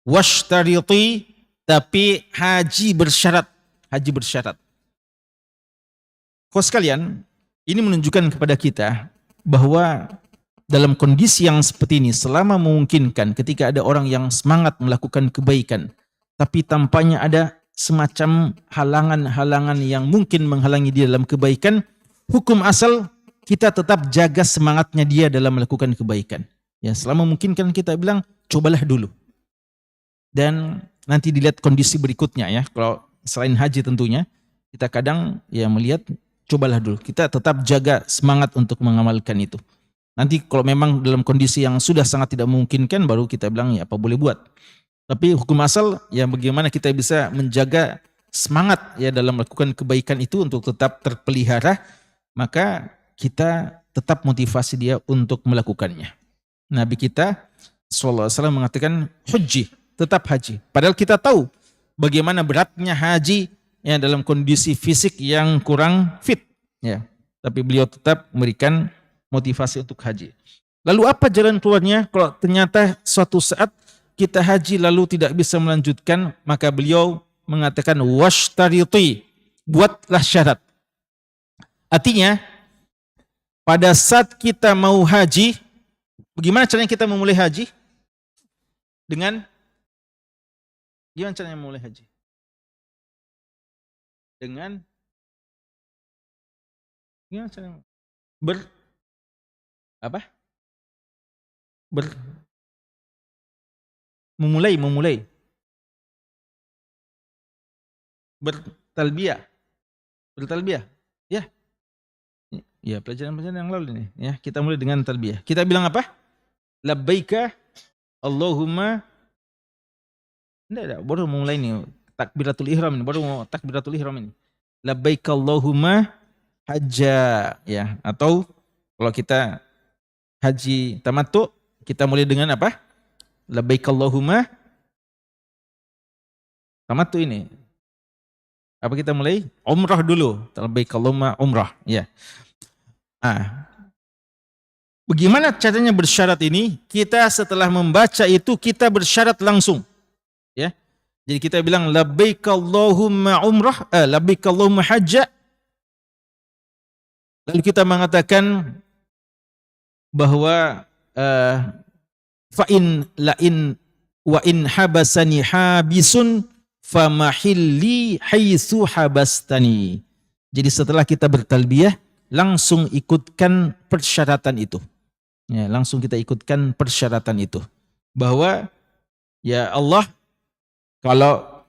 Washtariti, tapi haji bersyarat. Haji bersyarat. Kawan sekalian, ini menunjukkan kepada kita bahwa dalam kondisi yang seperti ini, selama memungkinkan, ketika ada orang yang semangat melakukan kebaikan, tapi tampaknya ada semacam halangan-halangan yang mungkin menghalangi dia dalam kebaikan, hukum asal kita tetap jaga semangatnya dia dalam melakukan kebaikan. Ya, selama memungkinkan kita bilang, cobalah dulu. Dan nanti dilihat kondisi berikutnya, ya. Kalau selain haji tentunya, kita kadang ya melihat, cobalah dulu. Kita tetap jaga semangat untuk mengamalkan itu. Nanti kalau memang dalam kondisi yang sudah sangat tidak memungkinkan, baru kita bilang ya apa boleh buat. Tapi hukum asal ya bagaimana kita bisa menjaga semangat ya dalam melakukan kebaikan itu untuk tetap terpelihara, maka kita tetap motivasi dia untuk melakukannya. Nabi kita sallallahu alaihi wasallam mengatakan haji, tetap haji. Padahal kita tahu bagaimana beratnya haji ya dalam kondisi fisik yang kurang fit, ya. Tapi beliau tetap memberikan motivasi untuk haji. Lalu apa jalan keluarnya kalau ternyata suatu saat kita haji lalu tidak bisa melanjutkan, maka beliau mengatakan washtariti, buatlah syarat. Artinya pada saat kita mau haji, bagaimana caranya kita memulai haji? Gimana caranya memulai haji? Gimana caranya? Memulai. Bertalbiyah. Ya. Ya, pelajaran-pelajaran yang lalu ini, ya. Kita mulai dengan talbiyah. Kita bilang apa? Labbaika Allahumma. Enggak, baru mulai ini. Takbiratul ihram ini, baru mau takbiratul ihram ini. Labbaika Allahumma hajja, ya. Atau kalau kita haji tamattu, kita mulai dengan apa? Labbaika Allahumma tamattu ini. Apa kita mulai? Umrah dulu. Labbaika Allahumma umrah, ya. Bagaimana caranya bersyarat ini? Kita setelah membaca itu kita bersyarat langsung, ya. Jadi kita bilang labbaika Allahumma umrah, labbaika Allahumma hajja. Lalu kita mengatakan bahwa fa in wa in habasani habisun famahilli haitsu habastani. Jadi setelah kita bertalbiyah langsung ikutkan persyaratan itu. Ya, langsung kita ikutkan persyaratan itu. Bahwa ya Allah, kalau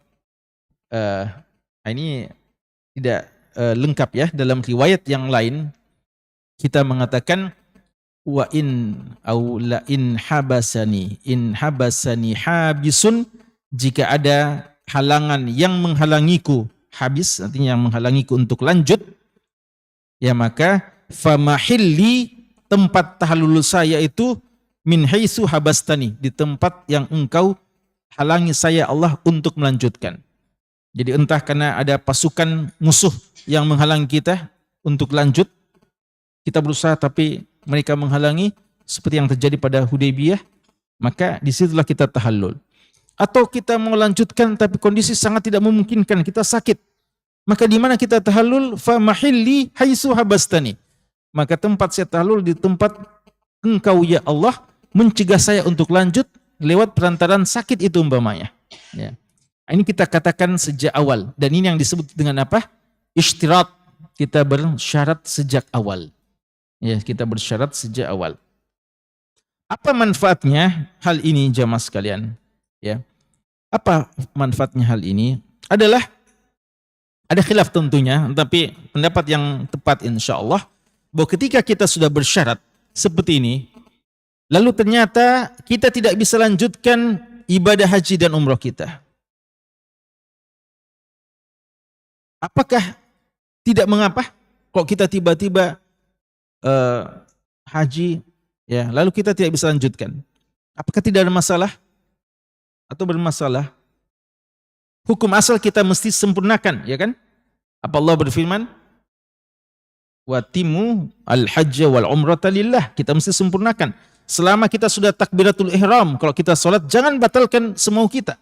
ini tidak lengkap ya, dalam riwayat yang lain kita mengatakan wa in habasani habisun, jika ada halangan yang menghalangiku, habis artinya yang menghalangiku untuk lanjut, ya maka famahilli, tempat tahallul saya itu min haitsu habastani, di tempat yang engkau halangi saya Allah untuk melanjutkan. Jadi entah karena ada pasukan musuh yang menghalangi kita untuk lanjut, kita berusaha tapi mereka menghalangi, seperti yang terjadi pada Hudaybiyah, maka disitulah kita tahallul. Atau kita mau lanjutkan tapi kondisi sangat tidak memungkinkan, kita sakit, maka di mana kita tahallul? Fa mahilli haitsu habastani. Maka tempat saya tahallul di tempat engkau ya Allah mencegah saya untuk lanjut lewat perantaran sakit itu umpamanya. Ya. Ini kita katakan sejak awal, dan ini yang disebut dengan apa? Ishtirat. Kita bersyarat sejak awal. Ya, kita bersyarat sejak awal. Apa manfaatnya hal ini jamaah sekalian? Ya. Apa manfaatnya hal ini? Adalah ada khilaf tentunya, tapi pendapat yang tepat insyaallah bahwa ketika kita sudah bersyarat seperti ini, lalu ternyata kita tidak bisa lanjutkan ibadah haji dan umroh kita. Apakah tidak mengapa kok kita tiba-tiba haji, ya, lalu kita tidak bisa lanjutkan? Apakah tidak ada masalah? Atau bermasalah? Hukum asal kita mesti sempurnakan, ya kan? Apa Allah berfirman? Watimu al-hajja wal umrata lillah. Kita mesti sempurnakan. Selama kita sudah takbiratul ihram, kalau kita sholat, jangan batalkan semau kita.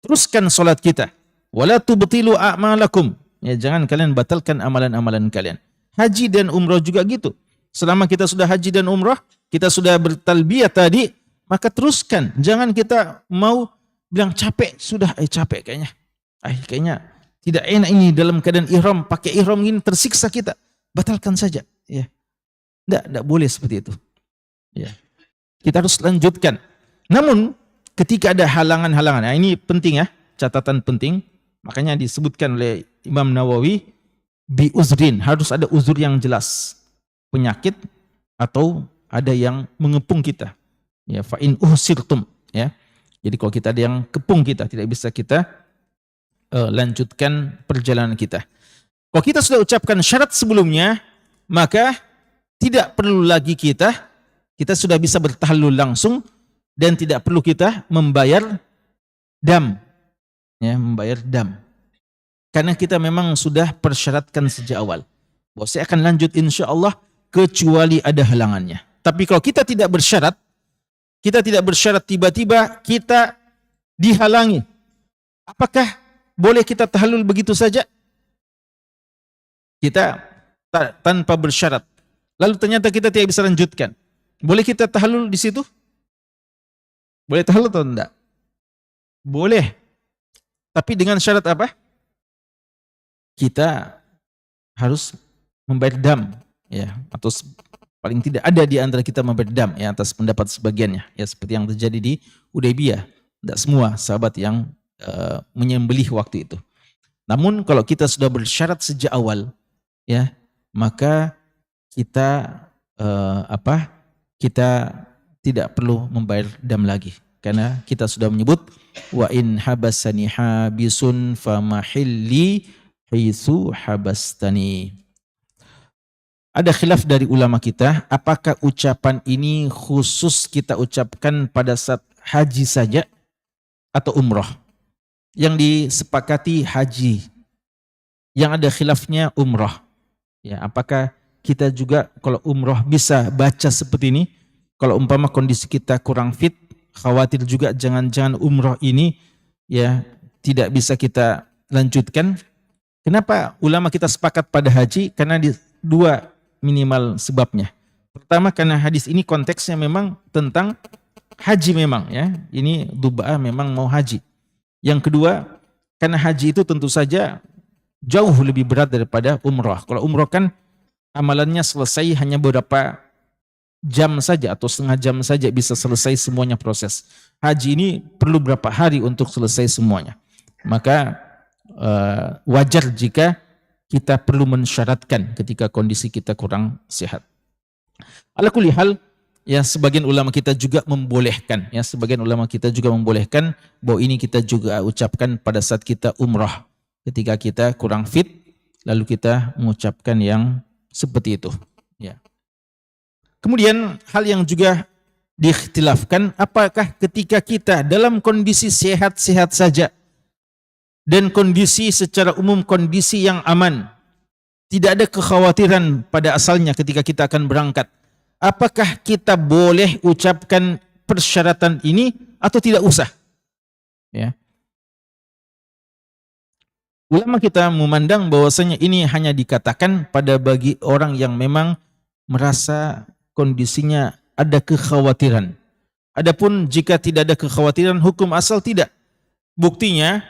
Teruskan sholat kita. Wala tubtilu a'malakum. Ya, jangan kalian batalkan amalan-amalan kalian. Haji dan umrah juga gitu. Selama kita sudah haji dan umrah, kita sudah bertalbiyah tadi, maka teruskan. Jangan kita mau bilang capek, sudah capek kayaknya. Kayaknya tidak enak ini dalam keadaan ihram, pakai ihram ini tersiksa kita. Batalkan saja, ya. Tidak boleh seperti itu. Ya. Kita harus lanjutkan. Namun ketika ada halangan-halangan, nah ini penting ya, catatan penting. Makanya disebutkan oleh Imam Nawawi bi uzrin, harus ada uzur yang jelas. Penyakit atau ada yang mengepung kita. Ya, fa in uhsirtum, ya. Jadi kalau kita ada yang kepung kita, tidak bisa kita lanjutkan perjalanan kita. Kalau kita sudah ucapkan syarat sebelumnya, maka tidak perlu lagi kita sudah bisa bertahallul langsung, dan tidak perlu kita membayar dam. Ya, membayar dam. Karena kita memang sudah persyaratkan sejak awal. Bahwa saya akan lanjut insya Allah kecuali ada halangannya. Tapi kalau kita tidak bersyarat tiba-tiba kita dihalangi. Apakah boleh kita tahallul begitu saja? Kita tanpa bersyarat. Lalu ternyata kita tidak bisa lanjutkan. Boleh kita tahallul di situ? Boleh tahallul atau enggak? Boleh. Tapi dengan syarat apa? Kita harus membayar dam, ya, atau paling tidak ada di antara kita membayar dam, ya, atas pendapat sebagiannya, ya, seperti yang terjadi di Hudaybiyah. Tidak semua sahabat yang menyembelih waktu itu. Namun kalau kita sudah bersyarat sejak awal, ya, maka kita kita tidak perlu membayar dam lagi, karena kita sudah menyebut wa in habasani habisun famahilli haitsu habastani. Ada khilaf dari ulama kita, apakah ucapan ini khusus kita ucapkan pada saat haji saja atau umroh? Yang disepakati haji, yang ada khilafnya umroh. Ya, apakah kita juga kalau umroh bisa baca seperti ini? Kalau umpama kondisi kita kurang fit, khawatir juga jangan-jangan umroh ini, ya, tidak bisa kita lanjutkan. Kenapa ulama kita sepakat pada haji? Karena dua minimal sebabnya. Pertama, karena hadis ini konteksnya memang tentang haji memang, ya. Ini duba'ah memang mau haji. Yang kedua, karena haji itu tentu saja jauh lebih berat daripada umroh. Kalau umroh kan amalannya selesai hanya beberapa jam saja atau setengah jam saja bisa selesai semuanya proses. Haji ini perlu berapa hari untuk selesai semuanya. Maka wajar jika kita perlu mensyaratkan ketika kondisi kita kurang sehat. Ala kulli hal, ya, sebagian ulama kita juga membolehkan, ya, sebagian ulama kita juga membolehkan bahwa ini kita juga ucapkan pada saat kita umrah, ketika kita kurang fit, lalu kita mengucapkan yang seperti itu, ya. Kemudian hal yang juga diikhtilafkan, apakah ketika kita dalam kondisi sehat-sehat saja dan kondisi secara umum kondisi yang aman, tidak ada kekhawatiran pada asalnya ketika kita akan berangkat, apakah kita boleh ucapkan persyaratan ini atau tidak usah? Ya. Ulama kita memandang bahwasanya ini hanya dikatakan pada bagi orang yang memang merasa kondisinya ada kekhawatiran. Adapun jika tidak ada kekhawatiran, hukum asal tidak. Buktinya,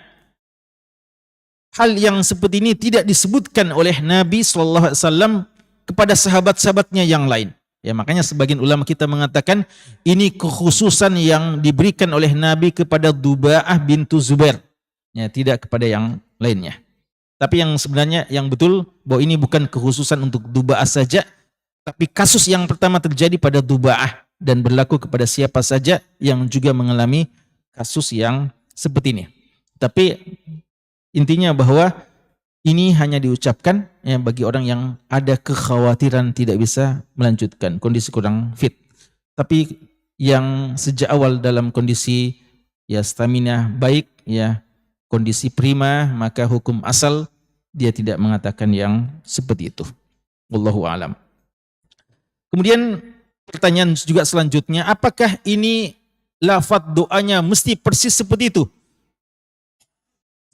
hal yang seperti ini tidak disebutkan oleh Nabi SAW kepada sahabat-sahabatnya yang lain. Ya, makanya sebagian ulama kita mengatakan ini kekhususan yang diberikan oleh Nabi kepada Duba'ah bintu Zubair, ya, tidak kepada yang lainnya. Tapi yang sebenarnya yang betul bahwa ini bukan kekhususan untuk Duba'ah saja, tapi kasus yang pertama terjadi pada Duba'ah dan berlaku kepada siapa saja yang juga mengalami kasus yang seperti ini. Tapi intinya bahwa ini hanya diucapkan, ya, bagi orang yang ada kekhawatiran tidak bisa melanjutkan, kondisi kurang fit. Tapi yang sejak awal dalam kondisi, ya, stamina baik, ya, kondisi prima, maka hukum asal dia tidak mengatakan yang seperti itu. Wallahu a'lam. Kemudian pertanyaan juga selanjutnya, apakah ini lafaz doanya mesti persis seperti itu?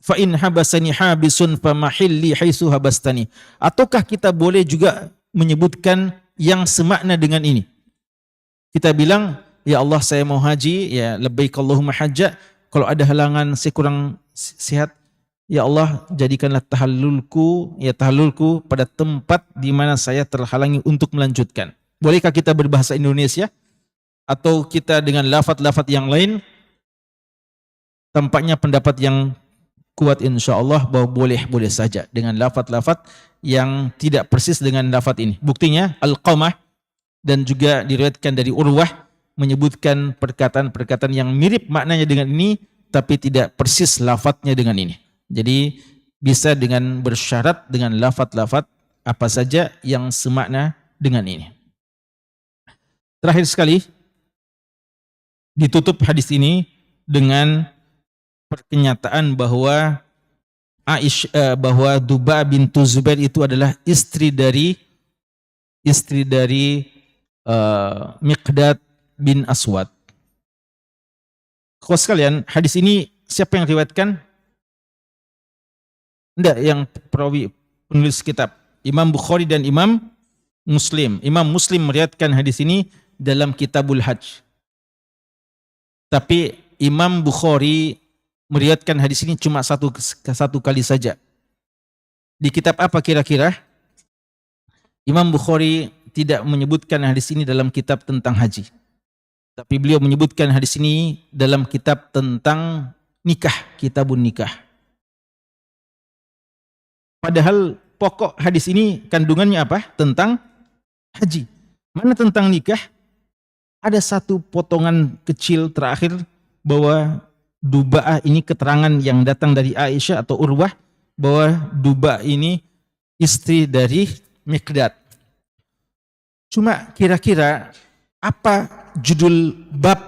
Fa in habasani habisun famahilli haitsu habastani. Ataukah kita boleh juga menyebutkan yang semakna dengan ini? Kita bilang, ya Allah saya mau haji, ya labbaik Allahumma hajja. Kalau ada halangan saya kurang sehat, ya Allah jadikanlah tahallulku pada tempat di mana saya terhalangi untuk melanjutkan. Bolehkah kita berbahasa Indonesia atau kita dengan lafaz-lafaz yang lain? Tampaknya pendapat yang kuat insya Allah bahwa boleh saja dengan lafaz-lafaz yang tidak persis dengan lafaz ini. Buktinya Al-Qamah dan juga diriwayatkan dari Urwah menyebutkan perkataan-perkataan yang mirip maknanya dengan ini tapi tidak persis lafaznya dengan ini. Jadi bisa dengan bersyarat dengan lafaz-lafaz apa saja yang semakna dengan ini. Terakhir sekali, ditutup hadis ini dengan pernyataan bahwa bahwa Duba bintu Zubair itu adalah istri dari Miqdad bin Aswad. Kawan sekalian, hadis ini siapa yang riwayatkan? Enggak, yang perawi penulis kitab. Imam Bukhari dan Imam Muslim. Imam Muslim meriwayatkan hadis ini dalam Kitabul Hajj. Tapi Imam Bukhari meriwayatkan hadis ini cuma satu kali saja. Di kitab apa kira-kira? Imam Bukhari tidak menyebutkan hadis ini dalam kitab tentang haji. Tapi beliau menyebutkan hadis ini dalam kitab tentang nikah, Kitabun Nikah. Padahal pokok hadis ini kandungannya apa? Tentang haji. Mana tentang nikah? Ada satu potongan kecil terakhir bahwa Duba'ah ini keterangan yang datang dari Aisyah atau Urwah bahwa Duba'ah ini istri dari Miqdad. Cuma kira-kira apa judul bab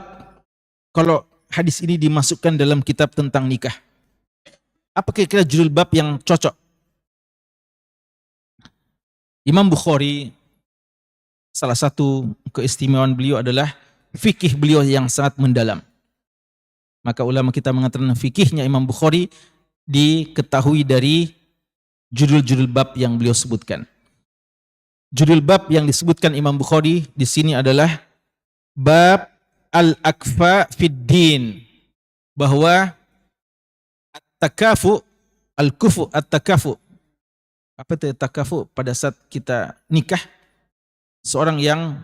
kalau hadis ini dimasukkan dalam kitab tentang nikah? Apa kira-kira judul bab yang cocok? Imam Bukhari, salah satu keistimewaan beliau adalah fikih beliau yang sangat mendalam. Maka ulama kita mengatakan fikihnya Imam Bukhari diketahui dari judul-judul bab yang beliau sebutkan. Judul bab yang disebutkan Imam Bukhari di sini adalah bab al-akfa fid din, bahwa at-takafu al-kufu at-takafu. Apa itu takafu? Pada saat kita nikah, seorang yang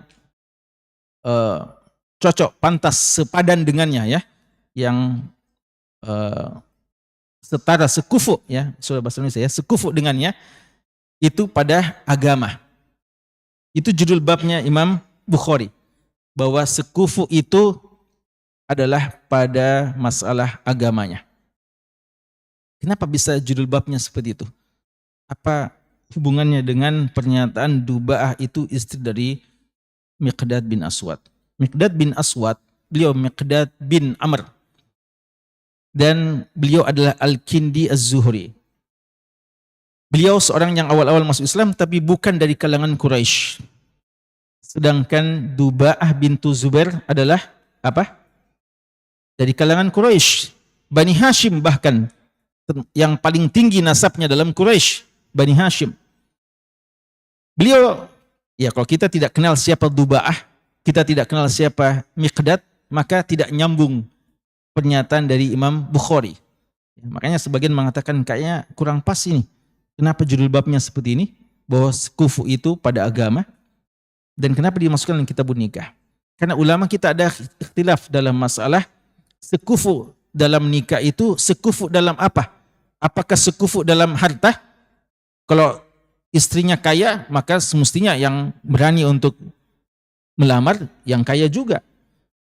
cocok, pantas, sepadan dengannya, ya, yang setara, sekufu, ya, sudah bahasa Indonesia, ya, sekufu dengannya, itu pada agama. Itu judul babnya Imam Bukhari, bahwa sekufu itu adalah pada masalah agamanya. Kenapa bisa judul babnya seperti itu? Apa hubungannya dengan pernyataan Duba'ah itu istri dari Miqdad bin Aswad? Miqdad bin Aswad, beliau Miqdad bin Amr, dan beliau adalah Al-Kindi Az-Zuhri. Beliau seorang yang awal-awal masuk Islam tapi bukan dari kalangan Quraisy. Sedangkan Duba'ah bintu Zubair adalah apa? Dari kalangan Quraisy, Bani Hashim, bahkan yang paling tinggi nasabnya dalam Quraisy, Bani Hashim. Beliau, ya, kalau kita tidak kenal siapa Duba'ah, kita tidak kenal siapa Miqdad, maka tidak nyambung pernyataan dari Imam Bukhari. Makanya sebagian mengatakan kayaknya kurang pas ini. Kenapa judul babnya seperti ini? Bahwa sekufu itu pada agama. Dan kenapa dimasukkan dalam Kitabun Nikah? Karena ulama kita ada ikhtilaf dalam masalah sekufu dalam nikah itu sekufu dalam apa? Apakah sekufu dalam harta? Kalau istrinya kaya, maka semestinya yang berani untuk melamar yang kaya juga.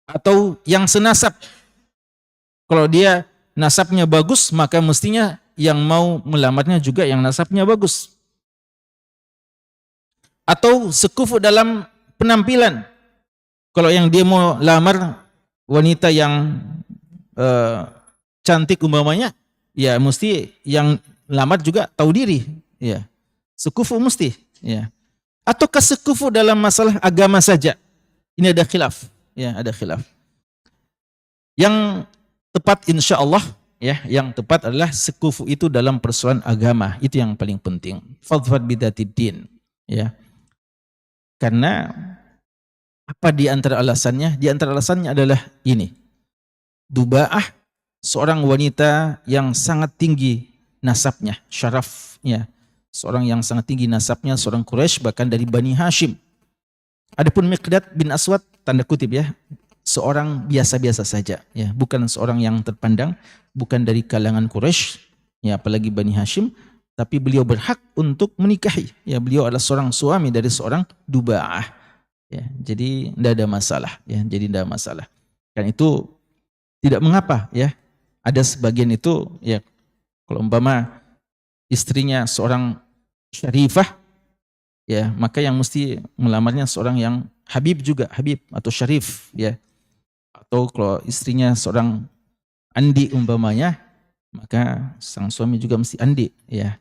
Atau yang senasab. Kalau dia nasabnya bagus, maka mestinya yang mau melamarnya juga yang nasabnya bagus. Atau sekufu dalam penampilan. Kalau yang dia mau lamar wanita yang cantik umpamanya, ya mesti yang lamar juga tahu diri. Ya, sekufu mesti. Ya. Ataukah sekufu dalam masalah agama saja? Ini ada khilaf. Ya, ada khilaf. Yang tepat insya Allah, ya, yang tepat adalah sekufu itu dalam persoalan agama. Itu yang paling penting. Fadfad bidatid din. Ya. Karena apa di antara alasannya? Di antara alasannya adalah ini. Duba'ah, seorang wanita yang sangat tinggi nasabnya, syarafnya. Seorang yang sangat tinggi nasabnya, seorang Quraisy, bahkan dari Bani Hashim. Adapun Miqdad bin Aswad, tanda kutip, ya, seorang biasa-biasa saja, ya, bukan seorang yang terpandang, bukan dari kalangan Quraisy, ya, apalagi Bani Hashim, tapi beliau berhak untuk menikahi. Ya, beliau adalah seorang suami dari seorang Duba'ah. Ya, jadi tidak ada masalah, ya, jadi tidak masalah. Dan itu tidak mengapa, ya. Ada sebagian itu, ya, kalau umpama istrinya seorang syarifah, ya, maka yang mesti melamarnya seorang yang habib juga, habib atau syarif, ya. Atau kalau istrinya seorang Andi umpamanya, maka sang suami juga mesti andi, ya.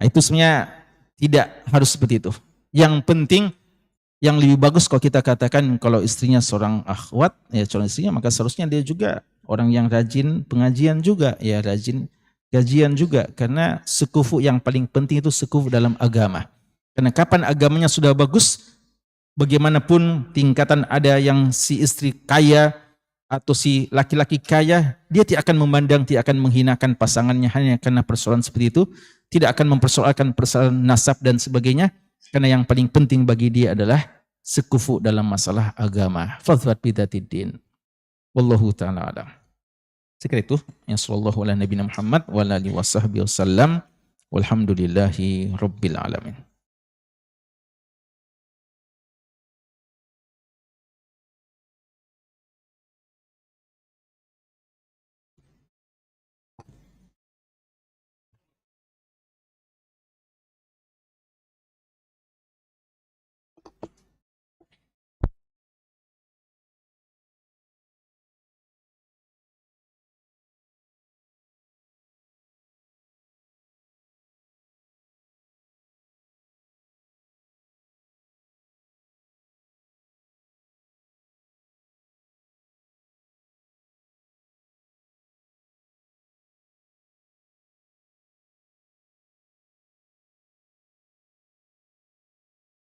Nah, itu sebenarnya tidak harus seperti itu. Yang penting, yang lebih bagus kalau kita katakan kalau istrinya seorang akhwat, ya calon istrinya, maka seharusnya dia juga orang yang rajin pengajian juga, ya rajin gajian juga. Karena sekufu yang paling penting itu sekufu dalam agama. Karena kapan agamanya sudah bagus, bagaimanapun tingkatan ada yang si istri kaya atau si laki-laki kaya, dia tidak akan memandang, tidak akan menghinakan pasangannya hanya karena persoalan seperti itu, tidak akan mempersoalkan persoalan nasab dan sebagainya, karena yang paling penting bagi dia adalah sekufu dalam masalah agama. Fadhfar bidzatiddin. Wallahu ta'ala alam. Sekira itu, ya sallallahu ala nabiyina Muhammad wa alihi wasahbihi wasallam. Walhamdulillahi rabbil alamin.